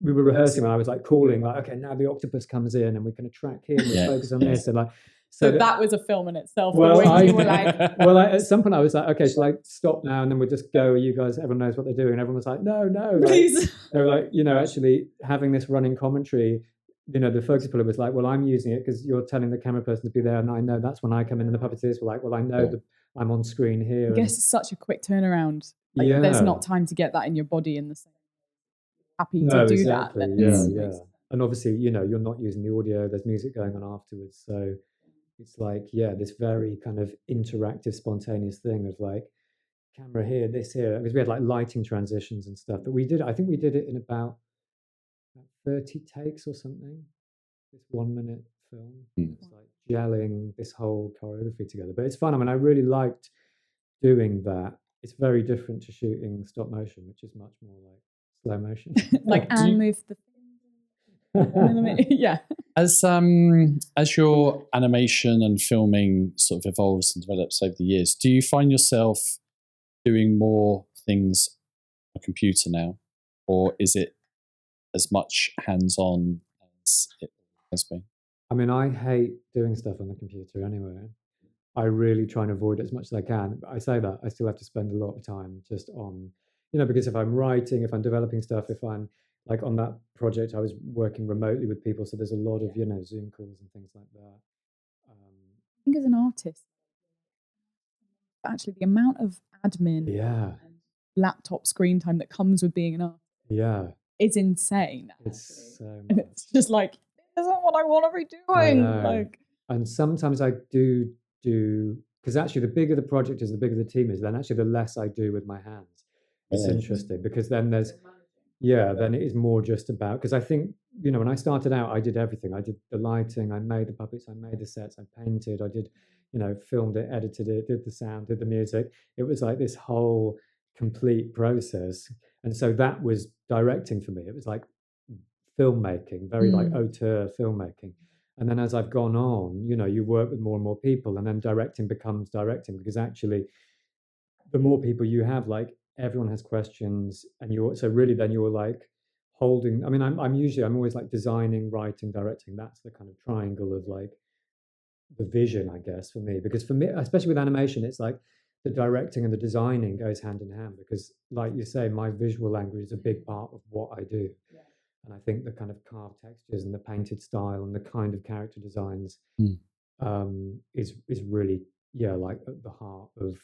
Speaker 4: we were rehearsing and I was like calling like, okay, now the octopus comes in and we're going to track here and we focus on this, and like.
Speaker 2: So that was a film in itself.
Speaker 4: Well,
Speaker 2: you were like,
Speaker 4: at some point I was like, okay, so like stop now, and then we'll just go. You guys, everyone knows what they're doing, and everyone was like, no,
Speaker 2: please.
Speaker 4: Like, they were like, actually having this running commentary. The focus puller was like, well, I'm using it because you're telling the camera person to be there, and I know that's when I come in. And the puppeteers were like, well, I know that I'm on screen here.
Speaker 2: I guess it's such a quick turnaround. Like, there's not time to get that in your body in the same. Happy to do
Speaker 4: exactly.
Speaker 2: that.
Speaker 4: Yeah. And obviously, you're not using the audio. There's music going on afterwards, so. It's like, this very kind of interactive, spontaneous thing of like camera here, this here, because we had like lighting transitions and stuff. But I think we did it in about 30 takes or something. This 1 minute film. It's like gelling this whole choreography together. But it's fun. I mean, I really liked doing that. It's very different to shooting stop motion, which is much more like slow motion.
Speaker 2: Like Anne moved the yeah.
Speaker 3: As your animation and filming sort of evolves and develops over the years, do you find yourself doing more things on a computer now, or is it as much hands-on as it has been? I
Speaker 4: mean, I hate doing stuff on the computer anyway. I really try and avoid it as much as I can. But I say that I still have to spend a lot of time just on, because if I'm writing, if I'm developing stuff, if I'm like on that project, I was working remotely with people, so there's a lot of Zoom calls and things like that.
Speaker 2: I think as an artist, actually, the amount of admin, and laptop screen time that comes with being an artist, is insane.
Speaker 4: It's so much.
Speaker 2: And it's just like, this isn't what I want to be doing. Like,
Speaker 4: and sometimes I do because actually, the bigger the project is, the bigger the team is, then actually the less I do with my hands. It's interesting because then there's. Then it is more just about, because I think, when I started out, I did everything. I did the lighting, I made the puppets, I made the sets, I painted, I did, filmed it, edited it, did the sound, did the music. It was like this whole complete process. And so that was directing for me. It was like filmmaking, very like auteur filmmaking. And then as I've gone on, you work with more and more people, and then directing becomes directing, because actually the more people you have, like, everyone has questions, and you're like holding. I mean, I'm always like designing, writing, directing. That's the kind of triangle of like the vision, I guess, for me. Because for me, especially with animation, it's like the directing and the designing goes hand in hand, because like you say, my visual language is a big part of what I do. And I think the kind of carved textures and the painted style and the kind of character designs is really like at the heart of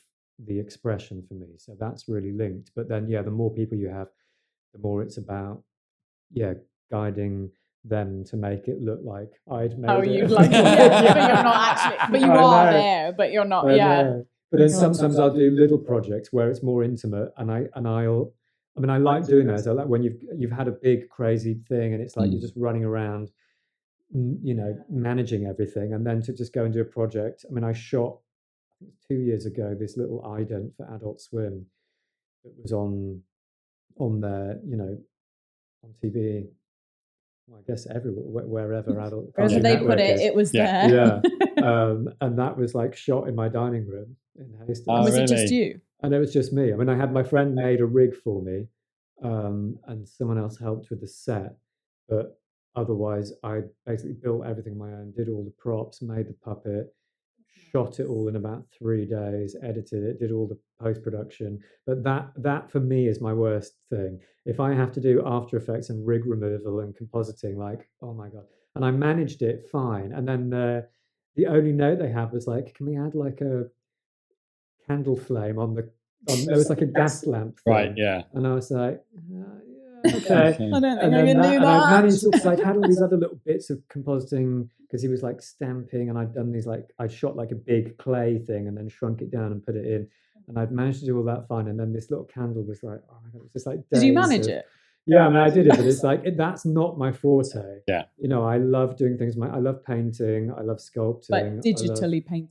Speaker 4: the expression for me. So that's really linked. But then the more people you have, the more it's about guiding them to make it look like I'd made it.
Speaker 2: You'd like but you're not actually, but you are there, but you're not.
Speaker 4: But then sometimes I'll do little projects where it's more intimate, and I like doing those. I like when you've had a big crazy thing and it's like you're just running around managing everything, and then to just go and do a project. I mean, I shot 2 years ago this little ident for Adult Swim that was on their, on TV. Well, I guess everywhere, wherever adult
Speaker 2: Wherever
Speaker 4: Cartoon
Speaker 2: they put
Speaker 4: Network
Speaker 2: it,
Speaker 4: is.
Speaker 2: it was
Speaker 3: Yeah.
Speaker 2: there.
Speaker 4: Yeah. And that was like shot in my dining room in Hastings.
Speaker 3: Oh,
Speaker 2: Was it just
Speaker 3: really?
Speaker 2: you?
Speaker 4: And it was just me. I mean, I had my friend made a rig for me, and someone else helped with the set. But otherwise, I basically built everything on my own, did all the props, made the puppet, shot it all in about 3 days, edited it, did all the post production. But that for me is my worst thing. If I have to do After Effects and rig removal and compositing, like, oh my god. And I managed it fine. And then the only note they had was like, can we add like a candle flame on there was like a gas lamp thing.
Speaker 3: Right, yeah.
Speaker 4: And I was like, yeah, okay.
Speaker 3: Okay.
Speaker 2: I don't think
Speaker 4: And
Speaker 2: I
Speaker 4: then
Speaker 2: can do
Speaker 4: and I managed
Speaker 2: that.
Speaker 4: because I'd had all these other little bits of compositing because he was like stamping, and I'd done these I shot like a big clay thing and then shrunk it down and put it in, and I'd managed to do all that fine. And then this little candle was like, oh my god, it was just like
Speaker 2: Did you
Speaker 4: days
Speaker 2: manage
Speaker 4: of-
Speaker 2: it?
Speaker 4: Yeah, I mean, I did it, but it's like that's not my forte.
Speaker 3: Yeah.
Speaker 4: I love doing things. I love painting. I love sculpting.
Speaker 2: But
Speaker 4: I love
Speaker 2: digitally painted.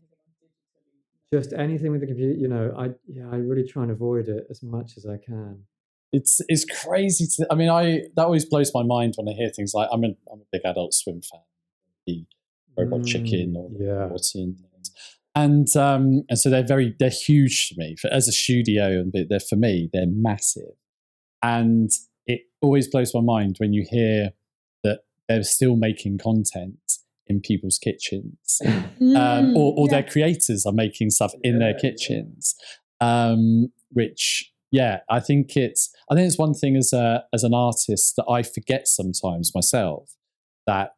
Speaker 4: just anything with the computer. I really try and avoid it as much as I can.
Speaker 3: It's crazy to. I mean, that always blows my mind when I hear things like I'm a big Adult Swim fan, the Robot Chicken or Morty and things, and so they're huge to me as a studio, and for me they're massive, and it always blows my mind when you hear that they're still making content in people's kitchens, or their creators are making stuff in their kitchens, which. Yeah, I think it's one thing as an artist that I forget sometimes myself that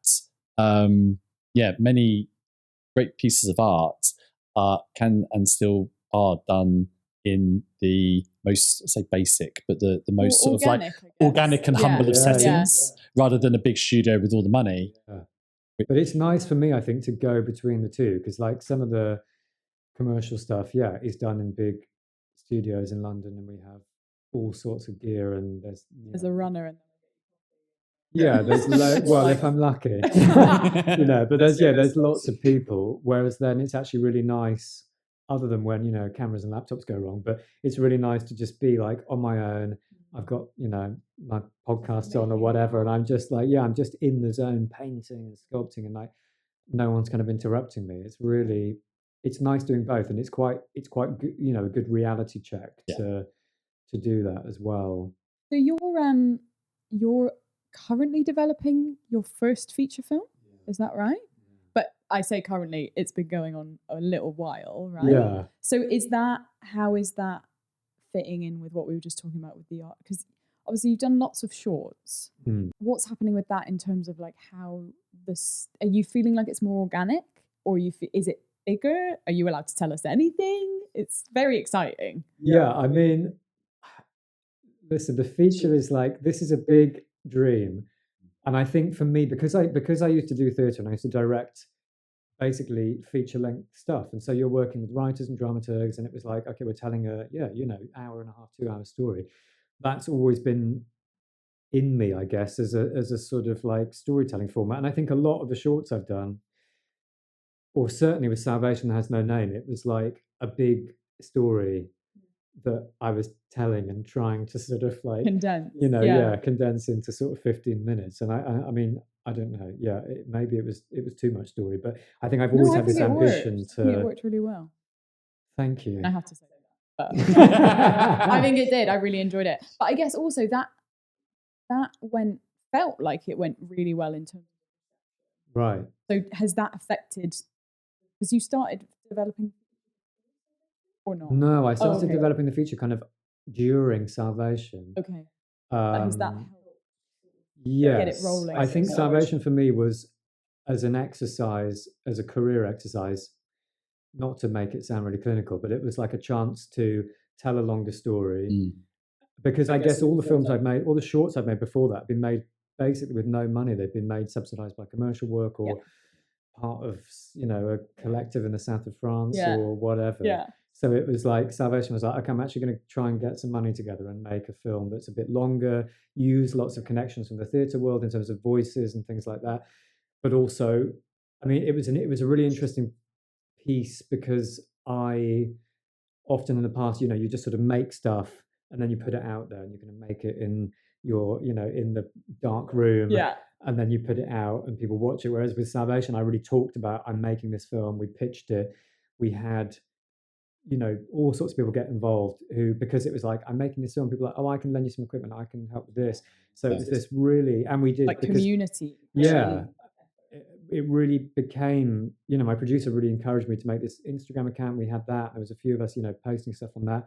Speaker 3: many great pieces of art can and still are done in the most, say, basic, but the most sort of like organic and humble of settings rather than a big studio with all the money.
Speaker 4: Yeah. But it's nice for me, I think, to go between the two because like some of the commercial stuff, is done in big studios in London, and we have all sorts of gear, and there's
Speaker 2: a runner in
Speaker 4: there's well, if I'm lucky, but there's lots of people, whereas then it's actually really nice, other than when cameras and laptops go wrong, but it's really nice to just be like on my own. I've got my podcast on or whatever, and I'm just like I'm just in the zone painting and sculpting, and like no one's kind of interrupting me. It's nice doing both, and it's quite good, a good reality check to do that as well.
Speaker 2: So you're currently developing your first feature film, is that right? But I say currently, it's been going on a little while, right?
Speaker 4: Yeah.
Speaker 2: So how is that fitting in with what we were just talking about with the art? Because obviously you've done lots of shorts. What's happening with that in terms of like how are you feeling like it's more organic, or is it bigger? Are you allowed to tell us anything? It's very exciting.
Speaker 4: Yeah, I mean, listen, the feature is like, this is a big dream. And I think for me, because I used to do theatre and I used to direct basically feature length stuff. And so you're working with writers and dramaturgs, and it was like, okay, we're telling hour and a half, 2 hour story. That's always been in me, I guess, as a sort of like storytelling format. And I think a lot of the shorts I've done, or certainly with Salvation Has No Name, it was like a big story that I was telling and trying to sort of like
Speaker 2: condense,
Speaker 4: condense into sort of 15 minutes. And I mean, I don't know. Yeah, maybe it was too much story, but I think I've always had this ambition
Speaker 2: it worked really well.
Speaker 4: Thank you.
Speaker 2: I have to say that. But I think it did. I really enjoyed it. But I guess also that felt like it went really well in terms of,
Speaker 4: right.
Speaker 2: So has that affected, because you started developing or not?
Speaker 4: No, I started developing the feature kind of during Salvation.
Speaker 2: Okay. Has that helped get it rolling?
Speaker 4: I think Salvation for me was as an exercise, as a career exercise, not to make it sound really clinical, but it was like a chance to tell a longer story. Because I guess all the films I've made, all the shorts I've made before that have been made basically with no money. They've been made subsidized by commercial work or part of, a collective in the south of France or whatever.
Speaker 2: Yeah.
Speaker 4: So it was like, Salvation was like, okay, I'm actually going to try and get some money together and make a film that's a bit longer, use lots of connections from the theatre world in terms of voices and things like that. but also, I mean, it was a really interesting piece because I often in the past, you just sort of make stuff and then you put it out there and you're going to make it in your, in the dark room.
Speaker 2: Yeah.
Speaker 4: And then you put it out and people watch it. Whereas with Salvation, I really talked about, I'm making this film. We pitched it. We had, all sorts of people get involved who, because it was like, I'm making this film. People are like, oh, I can lend you some equipment. I can help with this. So it was this really, and we did
Speaker 2: Like
Speaker 4: because,
Speaker 2: community.
Speaker 4: yeah, it really became, my producer really encouraged me to make this Instagram account. We had that. There was a few of us, posting stuff on that.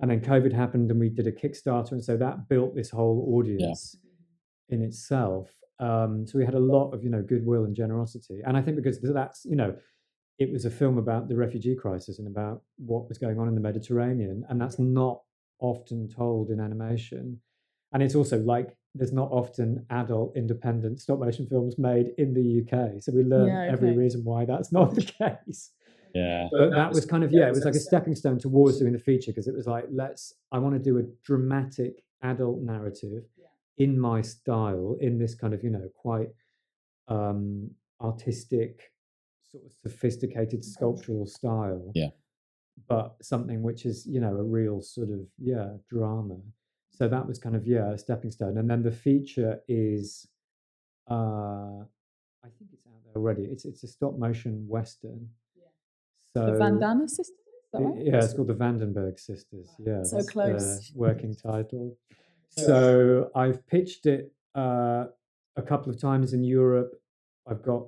Speaker 4: And then COVID happened and we did a Kickstarter. And so that built this whole audience in itself. So we had a lot of, goodwill and generosity. And I think because that's, it was a film about the refugee crisis and about what was going on in the Mediterranean. And that's not often told in animation. And it's also like, there's not often adult independent stop motion films made in the UK. So we learned every reason why that's not the case.
Speaker 3: Yeah.
Speaker 4: But that was kind of, it was like a stepping stone towards doing the feature because it was like, I want to do a dramatic adult narrative in my style, in this kind of, quite artistic, sort of sophisticated sculptural style.
Speaker 3: Yeah.
Speaker 4: But something which is, a real sort of, drama. So that was kind of, a stepping stone. And then the feature is, I think it's out there already. It's a stop motion Western. So
Speaker 2: The Vandana Sisters? Is that right?
Speaker 4: Yeah, it's called the Vandenberg Sisters. Yeah,
Speaker 2: So
Speaker 4: that's
Speaker 2: close.
Speaker 4: the working title. So I've pitched it a couple of times in Europe. I've got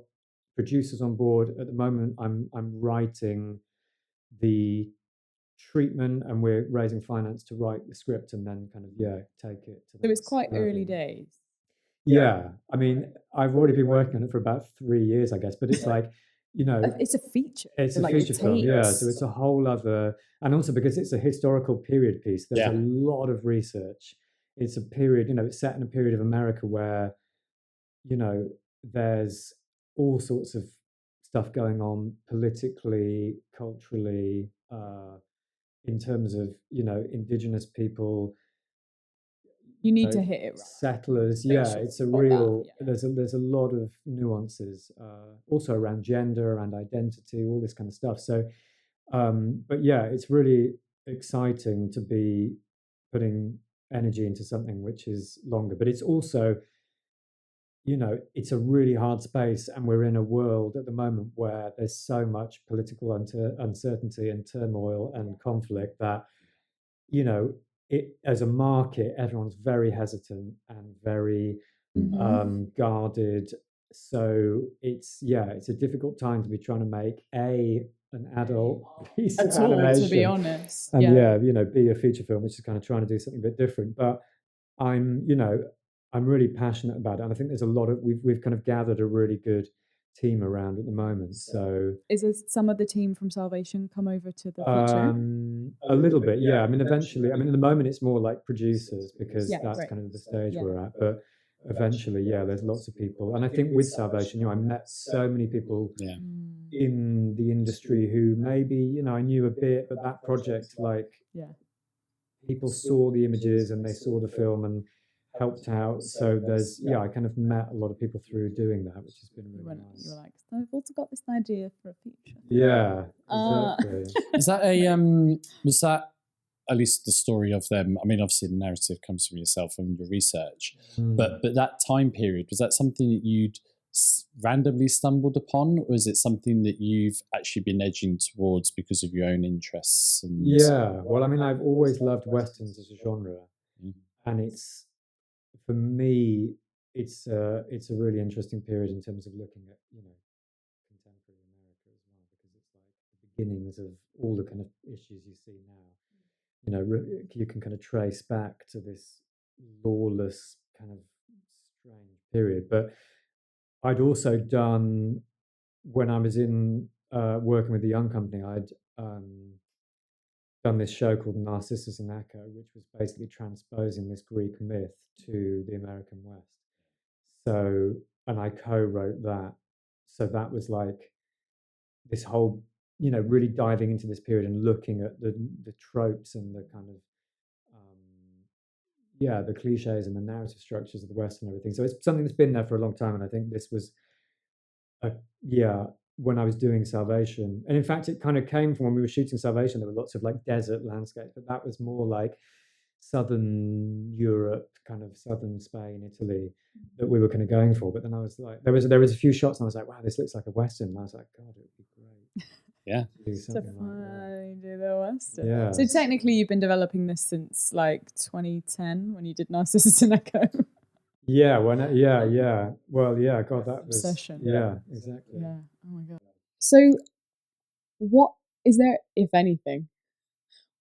Speaker 4: producers on board at the moment. I'm writing the treatment, and we're raising finance to write the script, and then kind of take it to.
Speaker 2: So it's quite early days.
Speaker 4: Yeah, I mean, I've already been working on it for about 3 years, I guess. But it's like,
Speaker 2: it's a feature.
Speaker 4: It's a feature film, yeah. So it's a whole other, and also because it's a historical period piece, there's a lot of research. It's a period, it's set in a period of America where, there's all sorts of stuff going on politically, culturally, in terms of, indigenous people.
Speaker 2: You need to hit it right.
Speaker 4: Settlers, it's a real. There's a lot of nuances, also around gender and identity, all this kind of stuff. So, but it's really exciting to be putting energy into something which is longer. But it's also, it's a really hard space, and we're in a world at the moment where there's so much political uncertainty and turmoil and conflict that, it as a market, everyone's very hesitant and very guarded. So it's a difficult time to be trying to make an adult piece of animation,
Speaker 2: to be honest,
Speaker 4: and be a feature film, which is kind of trying to do something a bit different. But I'm really passionate about it, and I think there's a lot of we've kind of gathered a really good team around at the moment. So
Speaker 2: is there some of the team from Salvation come over to the feature?
Speaker 4: A little bit, yeah. I mean, eventually, at the moment it's more like producers because that's kind of the stage we're at. But eventually, there's lots of people. And I think with Salvation, I met so many people in the industry who maybe, I knew a bit, but that project, people saw the images and they saw the film and helped out. So there's, I kind of met a lot of people through doing that, which has been really nice.
Speaker 2: You were like, so I've also got this idea for a feature.
Speaker 4: Yeah, exactly.
Speaker 3: Was that at least the story of them? I mean, obviously the narrative comes from yourself and your research, but that time period, was that something that you'd randomly stumbled upon, or is it something that you've actually been edging towards because of your own interests?
Speaker 4: Well, I mean, I've always loved Westerns as a genre, and it's, for me, it's a really interesting period in terms of looking at, contemporary America as well, because it's like the beginnings of all the kind of issues you see now. You can kind of trace back to this lawless kind of strange period. But I'd also done, when I was in working with the Young Company, I'd done this show called Narcissus and Echo, which was basically transposing this Greek myth to the American West. So, and I co-wrote that. So that was like this whole, really diving into this period and looking at the tropes and the kind of, the cliches and the narrative structures of the West and everything. So it's something that's been there for a long time. And I think this was Yeah, when I was doing Salvation. And in fact, it kind of came from when we were shooting Salvation. There were lots of like desert landscapes, but that was more like southern Europe, kind of southern Spain, Italy, that we were kind of going for. But then I was like, there was a few shots, and I was like, wow, this looks like a western. And I was like, God, it would be great.
Speaker 5: Yeah.
Speaker 4: To do
Speaker 2: To
Speaker 4: something like that.
Speaker 2: finally do the Western.
Speaker 4: Yeah.
Speaker 2: So technically, you've been developing this since like 2010 when you did Narcissus and Echo.
Speaker 4: Yeah, yeah. Well, yeah, God, that was
Speaker 2: Obsession.
Speaker 4: Yeah, exactly.
Speaker 2: Yeah. Oh my god. So, what is there, if anything,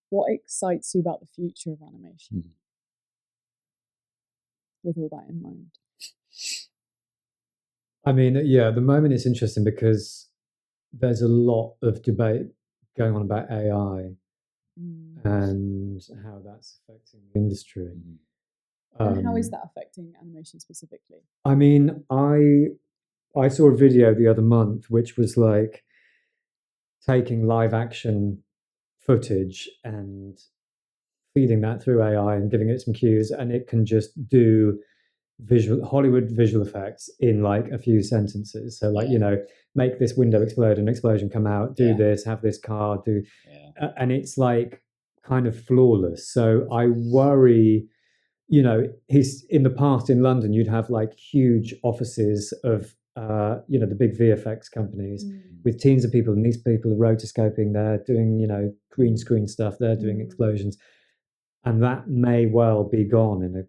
Speaker 2: what excites you about the future of animation? With all that in mind.
Speaker 4: I mean, yeah, at the moment it's interesting because there's a lot of debate going on about AI and how that's affecting the industry.
Speaker 2: And how is that affecting animation specifically?
Speaker 4: I mean, I saw a video the other month which was like taking live action footage and feeding that through AI and giving it some cues, and it can just do Hollywood visual effects in like a few sentences. So like, make this window explode, an explosion come out, do this, have this car, and it's like kind of flawless. So I worry, he's in the past in London, you'd have like huge offices of the big VFX companies with teams of people, and these people are rotoscoping, they're doing, green screen stuff, they're doing explosions. And that may well be gone in a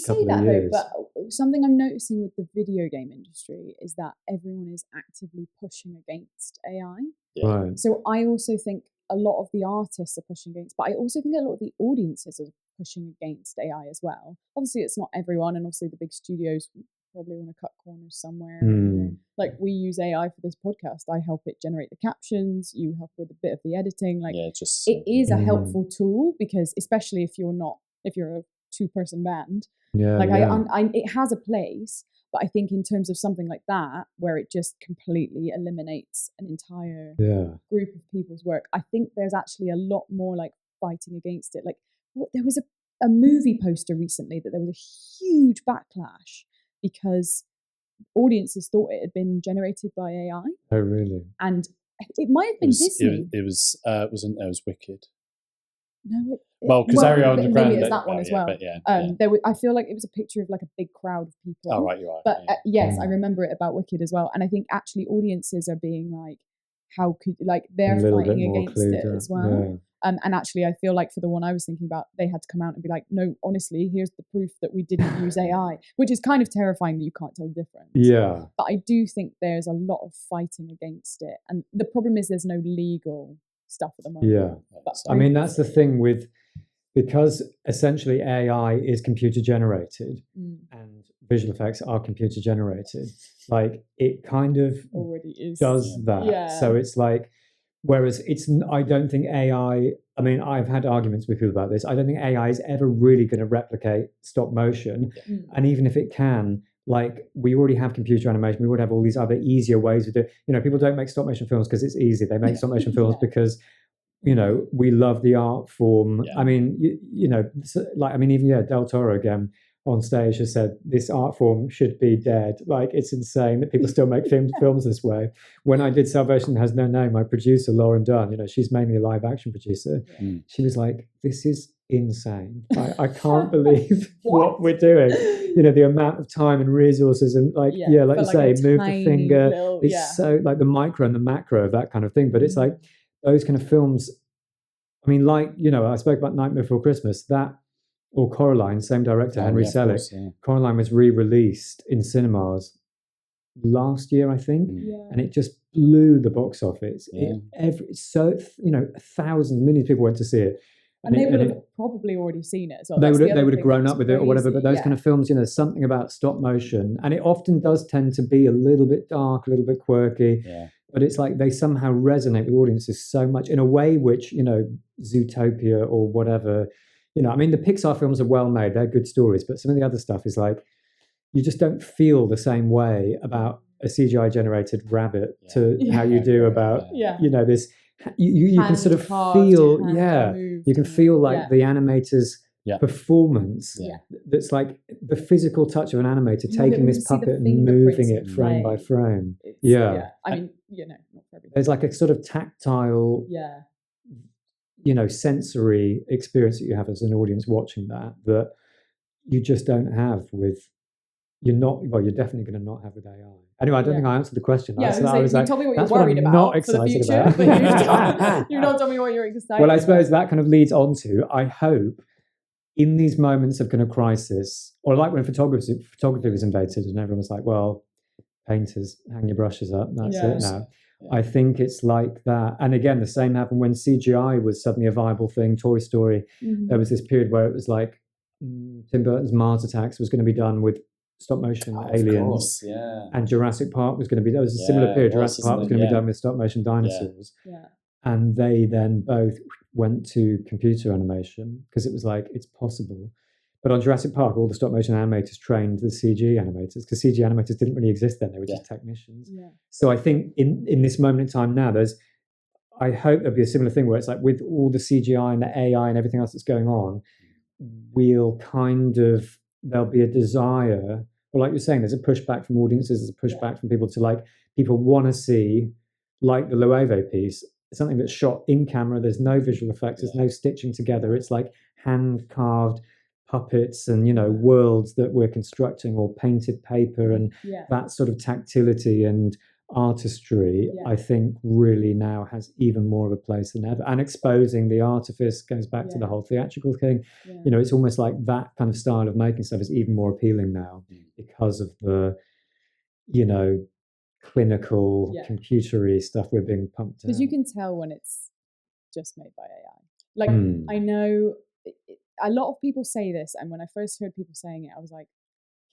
Speaker 4: couple of years.
Speaker 2: But something I'm noticing with the video game industry is that everyone is actively pushing against AI.
Speaker 4: Right.
Speaker 2: So I also think a lot of the artists are pushing against, but I also think a lot of the audiences are pushing against AI as well. Obviously, it's not everyone, and obviously the big studios probably want to cut corners somewhere. Like we use AI for this podcast. I help it generate the captions. You help with a bit of the editing. Like it is a helpful tool because, especially if you're a 2-person band, it has a place. But I think in terms of something like that, where it just completely eliminates an entire group of people's work, I think there's actually a lot more like fighting against it. Like there was a movie poster recently that there was a huge backlash because audiences thought it had been generated by AI.
Speaker 4: Oh, really?
Speaker 2: And it might have been Disney.
Speaker 5: It was Wicked.
Speaker 2: No,
Speaker 5: well, because Ariana Grande,
Speaker 2: maybe it's that one as well.
Speaker 5: But
Speaker 2: there I feel like it was a picture of like a big crowd of people.
Speaker 5: Oh, right, you're right.
Speaker 2: But yes, I remember it about Wicked as well. And I think actually audiences are being like, how could they're fighting against it as well.
Speaker 4: Yeah.
Speaker 2: And actually, I feel like for the one I was thinking about, they had to come out and be like, no, honestly, here's the proof that we didn't use AI, which is kind of terrifying that you can't tell the difference.
Speaker 4: Yeah.
Speaker 2: But I do think there's a lot of fighting against it. And the problem is there's no legal stuff at the moment.
Speaker 4: Yeah.
Speaker 2: But
Speaker 4: I mean, that's the thing because essentially AI is computer generated and visual effects are computer generated. Like it kind of
Speaker 2: already is.
Speaker 4: Does that.
Speaker 2: Yeah.
Speaker 4: So it's like, whereas I don't think AI, I mean, I've had arguments with people about this. I don't think AI is ever really going to replicate stop motion. And even if it can, like we already have computer animation, we would have all these other easier ways to do it. People don't make stop motion films because it's easy. They make stop motion films because, we love the art form. I mean, even Del Toro again on stage has said this art form should be dead. Like it's insane that people still make films this way. When I did Salvation Has No Name, my producer Lauren Dunn, she's mainly a live action producer. She was like, "This is insane. I can't believe what we're doing. The amount of time and resources and like you say, move the finger. It's so like the micro and the macro of that kind of thing. But it's like those kind of films. I mean, I spoke about Nightmare Before Christmas. Or Coraline, same director, Henry Selick. Coraline was re-released in cinemas last year, I think, and it just blew the box office. Millions of people went to see it.
Speaker 2: And they would have probably already seen it as well.
Speaker 4: They would have grown up with it or whatever, but those kind of films, there's something about stop motion, and it often does tend to be a little bit dark, a little bit quirky, but it's like they somehow resonate with audiences so much in a way which, Zootopia or whatever, I mean, the Pixar films are well made, they're good stories, but some of the other stuff is like, you just don't feel the same way about a CGI generated rabbit to how you do about, this, you can sort of feel, you can feel like the animators performance
Speaker 3: Yeah.
Speaker 4: that's like the physical touch of an animator
Speaker 2: Yeah,
Speaker 4: taking
Speaker 2: when
Speaker 4: this
Speaker 2: you see the
Speaker 4: puppet and
Speaker 2: fingerprints
Speaker 4: moving
Speaker 2: in
Speaker 4: it frame by
Speaker 2: play,
Speaker 4: frame.
Speaker 2: It's-
Speaker 4: Yeah.
Speaker 2: I mean, not for everything.
Speaker 4: There's like a sort of tactile, sensory experience that you have as an audience watching that you just don't have with. You're definitely going to not have with AI. Anyway, I don't think I answered the question.
Speaker 2: Yeah,
Speaker 4: I was
Speaker 2: you
Speaker 4: like,
Speaker 2: told me what you're
Speaker 4: that's what
Speaker 2: worried
Speaker 4: I'm
Speaker 2: about
Speaker 4: not
Speaker 2: for the
Speaker 4: excited
Speaker 2: future,
Speaker 4: about.
Speaker 2: but you've not told me what you're excited
Speaker 4: Well, I
Speaker 2: about.
Speaker 4: suppose that kind of leads on to, I hope, in these moments of kind of crisis, or like when photography was invented and everyone was like, well, painters, hang your brushes up, that's it now. Yeah. I think it's like that. And again, the same happened when CGI was suddenly a viable thing. Toy Story, there was this period where it was like Tim Burton's Mars Attacks was going to be done with stop motion aliens, and Jurassic Park was going to be. There was a similar period. Jurassic Park was going to be done with stop motion dinosaurs, and they then both went to computer animation because it was like it's possible. But on Jurassic Park, all the stop motion animators trained the CG animators because CG animators didn't really exist then; they were just technicians. So I think in this moment in time now, I hope there'll be a similar thing where it's like with all the CGI and the AI and everything else that's going on, there'll be a desire, or like you're saying, there's a pushback from audiences, there's a pushback from people to people want to see, like the Loewe piece, something that's shot in camera, there's no visual effects, there's no stitching together, it's like hand-carved puppets and, worlds that we're constructing, or painted paper, and that sort of tactility and artistry, I think really now has even more of a place than ever. And exposing the artifice goes back to the whole theatrical thing. It's almost like that kind of style of making stuff is even more appealing now because of the, clinical, computery stuff we're being pumped out.
Speaker 2: Because you can tell when it's just made by AI. I know a lot of people say this, and when I first heard people saying it, I was like,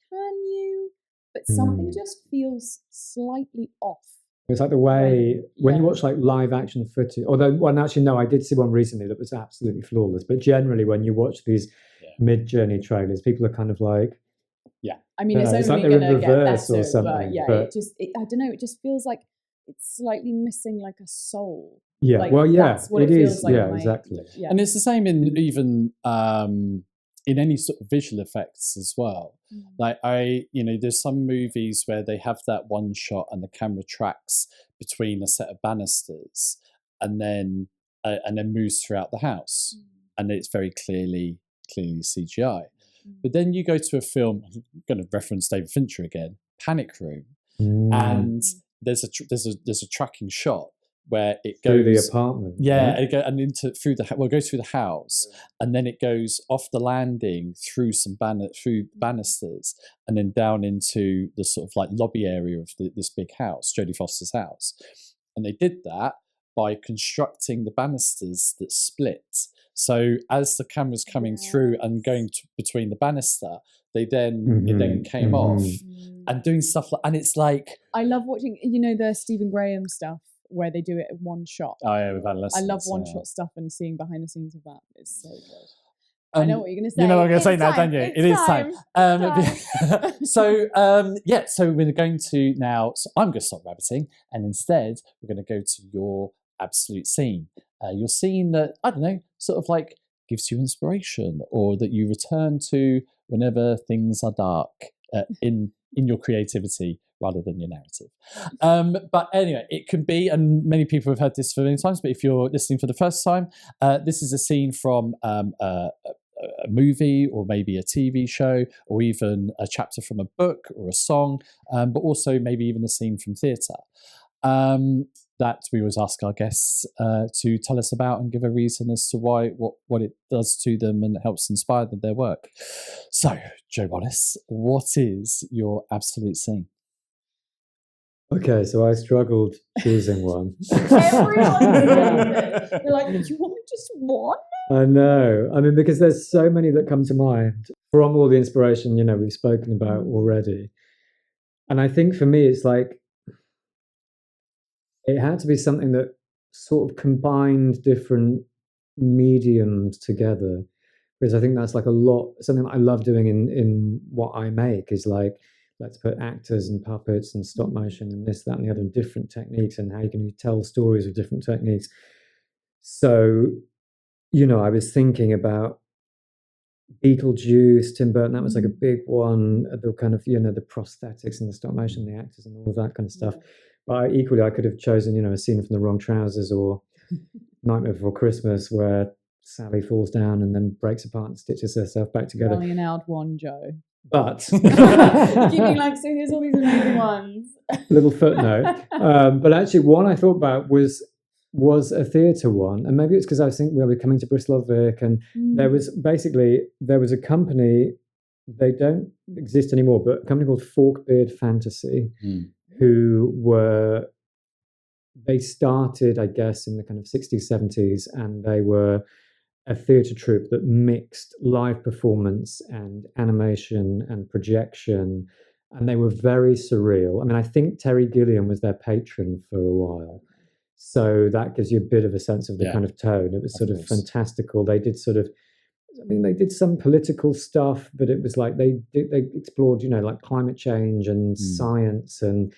Speaker 2: can you? But something just feels slightly off.
Speaker 4: It's like the way when you watch like live action footage, although actually no, I did see one recently that was absolutely flawless. But generally, when you watch these Mid-Journey trailers, people are kind of like,
Speaker 2: I mean, it's only going to get better, or something. But I don't know. It just feels like it's slightly missing like a soul.
Speaker 4: Yeah,
Speaker 2: that's what it feels like.
Speaker 4: Exactly.
Speaker 3: And it's the same in even in any sort of visual effects as well. Like there's some movies where they have that one shot and the camera tracks between a set of banisters and then moves throughout the house, and it's very clearly CGI. But then you go to a film, I'm going to reference David Fincher again, Panic Room, and there's a tracking shot where it goes
Speaker 4: through the apartment.
Speaker 3: And it goes through the house, and then it goes off the landing through through banisters, and then down into the sort of like lobby area of this big house, Jodie Foster's house. And they did that by constructing the banisters that split. So as the camera's coming through and going between the banister, it then came off, and doing stuff and it's like,
Speaker 2: I love watching the Stephen Graham stuff where they do it in one shot.
Speaker 3: Oh yeah, with adolescents.
Speaker 2: I love one shot stuff, and seeing behind the scenes of that is so good. I know what you're going to say.
Speaker 3: You know what I'm going to say now, don't you? It is time. So we're going to now. So I'm going to stop rabbiting, and instead we're going to go to your absolute scene. Your scene that, I don't know, sort of like gives you inspiration, or that you return to whenever things are dark in your creativity rather than your narrative. But anyway, it can be, and many people have heard this for many times, but if you're listening for the first time, this is a scene from a movie, or maybe a TV show, or even a chapter from a book or a song, but also maybe even a scene from theatre. That we always ask our guests to tell us about and give a reason as to why, what it does to them and helps inspire their work. So, Joe Wallace, what is your absolute scene?
Speaker 4: Okay, so I struggled choosing one.
Speaker 2: Everyone says it. They're like, do you want me just one?
Speaker 4: I know. I mean, because there's so many that come to mind from all the inspiration, we've spoken about already. And I think for me, it's like, it had to be something that sort of combined different mediums together, because I think that's like something that I love doing in what I make is like, let's put actors and puppets and stop motion and this, that, and the other, and different techniques, and how you can tell stories with different techniques. So, I was thinking about Beetlejuice, Tim Burton, that was like a big one. The kind of, the prosthetics and the stop motion, the actors and all of that kind of stuff. But equally, I could have chosen, a scene from The Wrong Trousers or Nightmare Before Christmas where Sally falls down and then breaks apart and stitches herself back together.
Speaker 2: Only an out one, Joe.
Speaker 4: But
Speaker 2: Keeping like, so here's all these amazing ones.
Speaker 4: Little footnote. But actually, one I thought about was a theatre one, and maybe it's because I was thinking we were coming to Bristol Vic, and there was a company, they don't exist anymore, but a company called Forkbeard Fantasy, they started, I guess, in the kind of 60s, 70s, and they were a theatre troupe that mixed live performance and animation and projection, and they were very surreal. I mean, I think Terry Gilliam was their patron for a while. So that gives you a bit of a sense of the kind of tone. It was sort of fantastical. They did they did some political stuff, but it was like they explored, like climate change and science and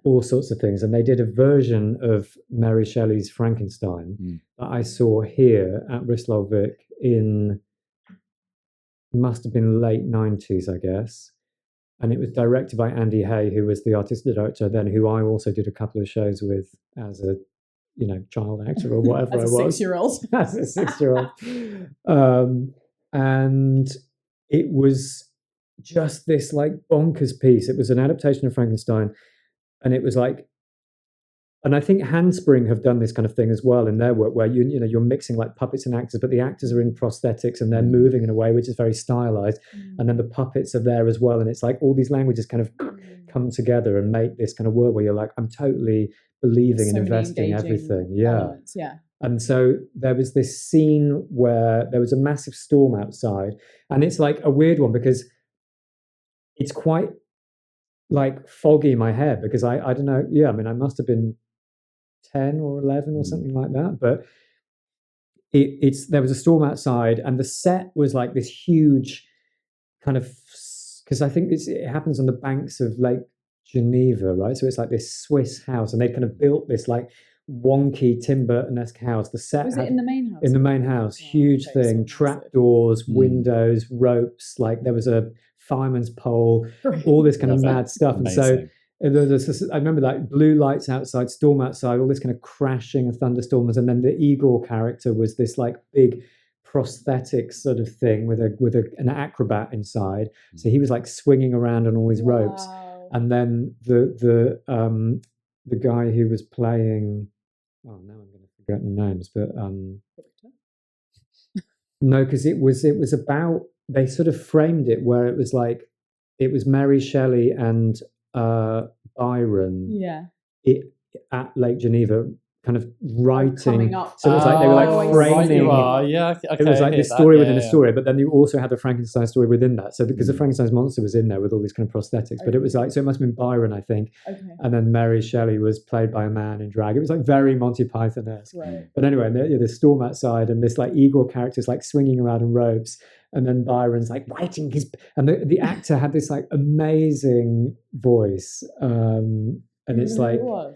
Speaker 4: all sorts of things. And they did a version of Mary Shelley's Frankenstein that I saw here at Bristol Vic must have been late 90s, I guess. And it was directed by Andy Hay, who was the artistic director then, who I also did a couple of shows with as a child actor or whatever I was. As a 6-year-old. And it was just this like bonkers piece. It was an adaptation of Frankenstein. And it was like, and I think Handspring have done this kind of thing as well in their work, where you're mixing like puppets and actors, but the actors are in prosthetics and they're moving in a way which is very stylized, and then the puppets are there as well, and it's like all these languages kind of come together and make this kind of world where you're like, I'm totally believing and investing everything.
Speaker 2: Elements, yeah.
Speaker 4: And so there was this scene where there was a massive storm outside, and it's like a weird one because it's quite like foggy in my head because I don't know. Yeah, I mean, I must have been 10 or 11 or something like that. But there was a storm outside, and the set was like this huge kind of, because I think it happens on the banks of Lake Geneva, right? So it's like this Swiss house, and they kind of built this like wonky Tim Burton-esque house. The set
Speaker 2: was it in the main house?
Speaker 4: In the main house, huge thing, trapdoors, windows, ropes. Like there was a fireman's pole, all this kind of mad stuff. Amazing. And so I remember like blue lights outside, storm outside, all this kind of crashing and thunderstorms, and then the Igor character was this like big prosthetic sort of thing with an acrobat inside. So he was like swinging around on all these ropes, and then the guy who was playing, now I'm going to forget the names, but no, because it was about, they sort of framed it where it was like it was Mary Shelley and Byron at Lake Geneva kind of writing
Speaker 2: up.
Speaker 4: So it was like they were like framing
Speaker 3: okay,
Speaker 4: it was like this story within a story, but then you also had the Frankenstein story within that, so because the Frankenstein's monster was in there with all these kind of prosthetics, but it was like, so it must have been Byron, I think, and then Mary Shelley was played by a man in drag. It was like very Monty Python-esque, but anyway, the storm outside, and this like Igor character's like swinging around on ropes, and then Byron's like writing his, and the actor had this like amazing voice, and it's like, well,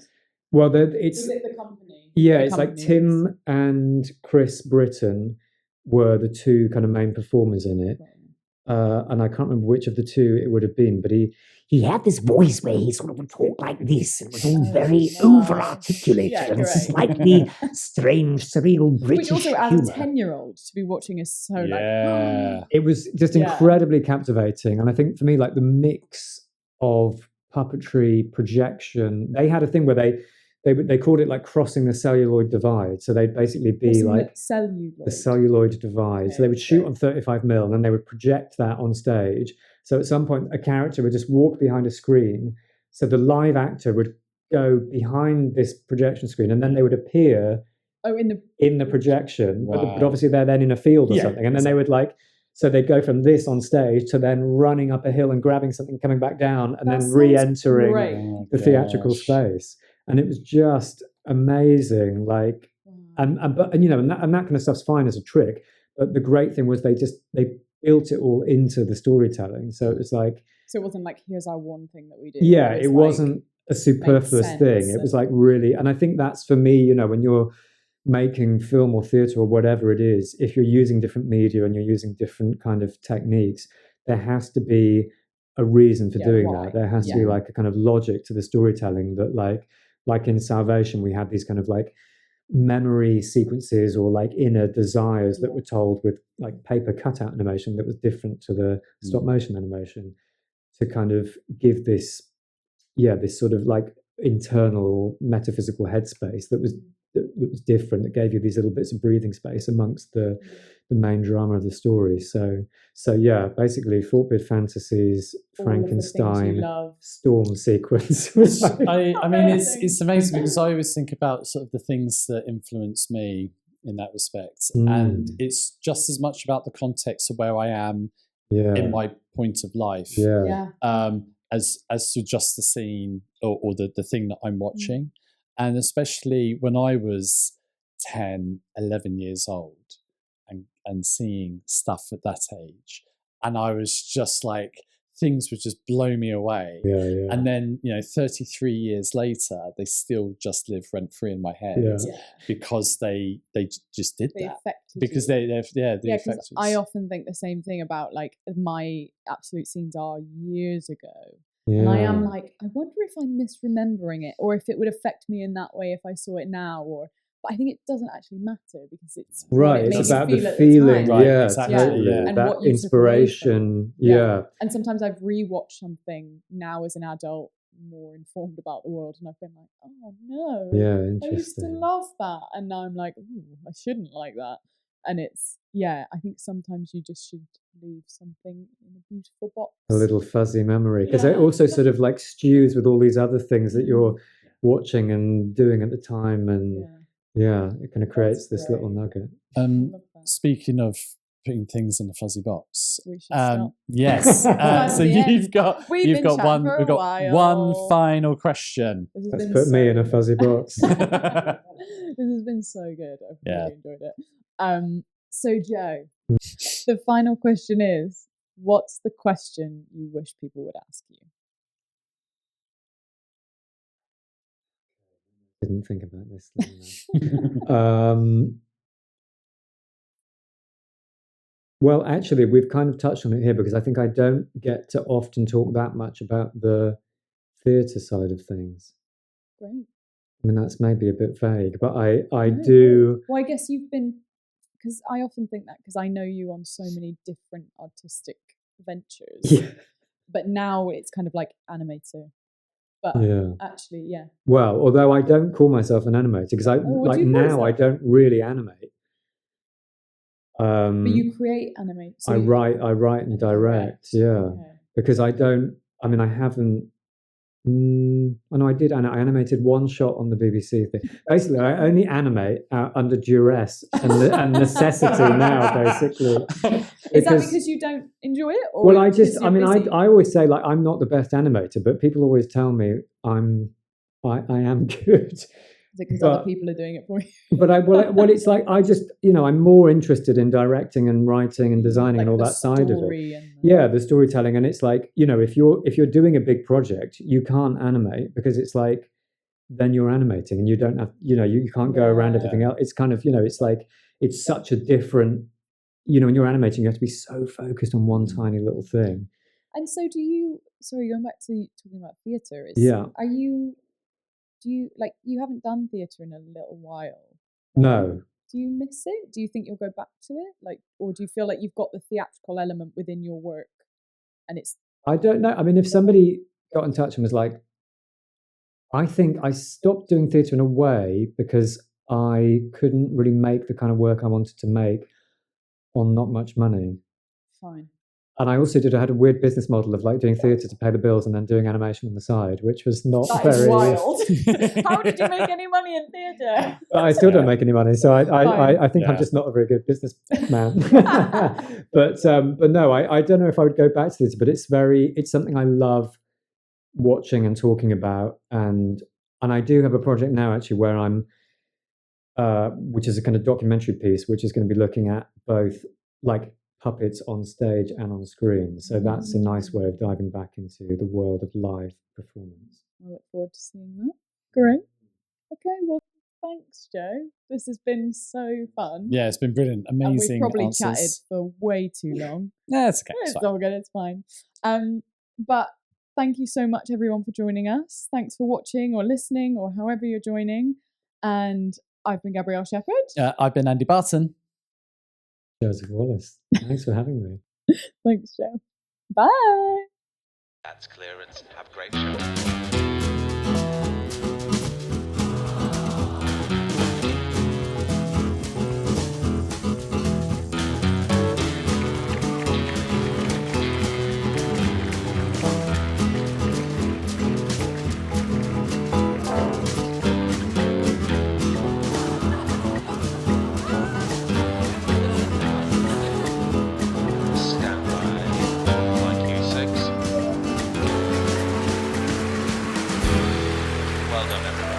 Speaker 4: was it the company? Yeah, it's like Tim and Chris Britton were the two kind of main performers in it, and I can't remember which of the two it would have been, but he had this voice where he sort of would talk like this. It was all very over-articulated and slightly strange, surreal British
Speaker 2: Which also, as
Speaker 4: humour.
Speaker 2: a 10-year-old, to be watching is so like...
Speaker 4: It was just incredibly captivating. And I think for me, like the mix of puppetry, projection, they had a thing where they called it like crossing the celluloid divide. So they'd basically be like the celluloid divide. So they would shoot on 35mm and then they would project that on stage. So at some point, a character would just walk behind a screen. So the live actor would go behind this projection screen, and then they would appear in the projection. Wow. But obviously they're then in a field or something. And then they would like, so they'd go from this on stage to then running up a hill and grabbing something, coming back down, and then re-entering the theatrical space. And it was just amazing. Like, and that kind of stuff's fine as a trick. But the great thing was they built it all into the storytelling. So it was like,
Speaker 2: so it wasn't like, here's our one thing that we do.
Speaker 4: Yeah, it wasn't a superfluous thing. It was like really, and I think that's for me, when you're making film or theatre or whatever it is, if you're using different media and you're using different kind of techniques, there has to be a reason for doing that. There has to be like a kind of logic to the storytelling that like in Salvation, we had these kind of like memory sequences or like inner desires that were told with like paper cutout animation that was different to the stop motion animation, to kind of give this sort of like internal metaphysical headspace that was different, that gave you these little bits of breathing space amongst the main drama of the story. So yeah, basically Fort-Bid Fantasies, Frankenstein, storm sequence.
Speaker 5: I mean, it's amazing because I always think about sort of the things that influence me in that respect, and it's just as much about the context of where I am in my point of life, as to just the scene or the thing that I'm watching. And especially when I was 10, 11 years old and seeing stuff at that age, and I was just like, things would just blow me away. And then, 33 years later, they still just live rent free in my head because they just did that. Because
Speaker 2: because I often think the same thing about like my absolute scenes are years ago. And I am like, I wonder if I'm misremembering it, or if it would affect me in that way if I saw it now, but I think it doesn't actually matter because it's
Speaker 4: it's about the feeling,
Speaker 5: totally,
Speaker 2: and
Speaker 4: that
Speaker 2: what you
Speaker 4: inspiration,
Speaker 2: And sometimes I've rewatched something now as an adult, more informed about the world, and I've been like, oh no, I used to love that, and now I'm like, ooh, I shouldn't like that. And it's I think sometimes you just should leave something in a beautiful box,
Speaker 4: a little fuzzy memory, because it also sort of like stews with all these other things that you're watching and doing at the time, and it kind of creates this little nugget.
Speaker 5: Speaking of putting things in a fuzzy box,
Speaker 2: we should stop.
Speaker 5: Yes. So we've got one final question.
Speaker 4: Let's put me in a fuzzy box.
Speaker 2: This has been so good. I've really enjoyed it. So Joe, the final question is, what's the question you wish people would ask you?
Speaker 4: Didn't think about this. Well, actually, we've kind of touched on it here because I think I don't get to often talk that much about the theatre side of things.
Speaker 2: Great.
Speaker 4: I mean, that's maybe a bit vague, but I do.
Speaker 2: Well, I guess you've been, because I often think that because I know you on so many different artistic ventures.
Speaker 4: Yeah.
Speaker 2: But now it's kind of like animator. But actually,
Speaker 4: Well, although I don't call myself an animator because I don't really animate.
Speaker 2: But you create animate. So
Speaker 4: I write and direct. Because I don't. I mean, I haven't. I did. And I animated one shot on the BBC thing. Basically, I only animate under duress and necessity now. Basically,
Speaker 2: is that because you don't enjoy it? Or
Speaker 4: well, I always say like I'm not the best animator, but people always tell me I am good.
Speaker 2: Is it because other people are doing it for you?
Speaker 4: But it's like I just I'm more interested in directing and writing and designing and all that side of it. The storytelling, and it's like if you're doing a big project, you can't animate because it's like then you're animating and you don't have you can't go around everything else. It's kind of it's like it's such a different when you're animating you have to be so focused on one tiny little thing.
Speaker 2: And so do you? Sorry, going back to talking about theatre. Do you haven't done theatre in a little while?
Speaker 4: No.
Speaker 2: Do you miss it? Do you think you'll go back to it? Or do you feel like you've got the theatrical element within your work and it's...
Speaker 4: I don't know. I mean, if somebody got in touch and was like, I think I stopped doing theatre in a way because I couldn't really make the kind of work I wanted to make on not much money.
Speaker 2: Fine.
Speaker 4: And I also had a weird business model of like doing theatre to pay the bills and then doing animation on the side, which was not very
Speaker 2: wild. How did you make any money in theatre?
Speaker 4: I still don't make any money, so I think I'm just not a very good businessman. But no, I don't know if I would go back to this, but it's something I love watching and talking about, and I do have a project now actually where I'm, which is a kind of documentary piece, which is going to be looking at both like puppets on stage and on screen. So that's a nice way of diving back into the world of live performance.
Speaker 2: I look forward to seeing that. Great. Okay, well, thanks, Joe. This has been so fun.
Speaker 5: Yeah, it's been brilliant. Amazing.
Speaker 2: And we've probably
Speaker 5: answers.
Speaker 2: chatted for way too long.
Speaker 5: Yeah, it's okay.
Speaker 2: It's all good. It's fine. But thank you so much, everyone, for joining us. Thanks for watching or listening or however you're joining. And I've been Gabrielle Shepherd.
Speaker 5: I've been Andy Barton.
Speaker 4: Joseph Wallace. Thanks for having me.
Speaker 2: Thanks, Joe. Bye.
Speaker 1: That's clearance. Have a great show. Stand by. Like you six. Well done, everybody.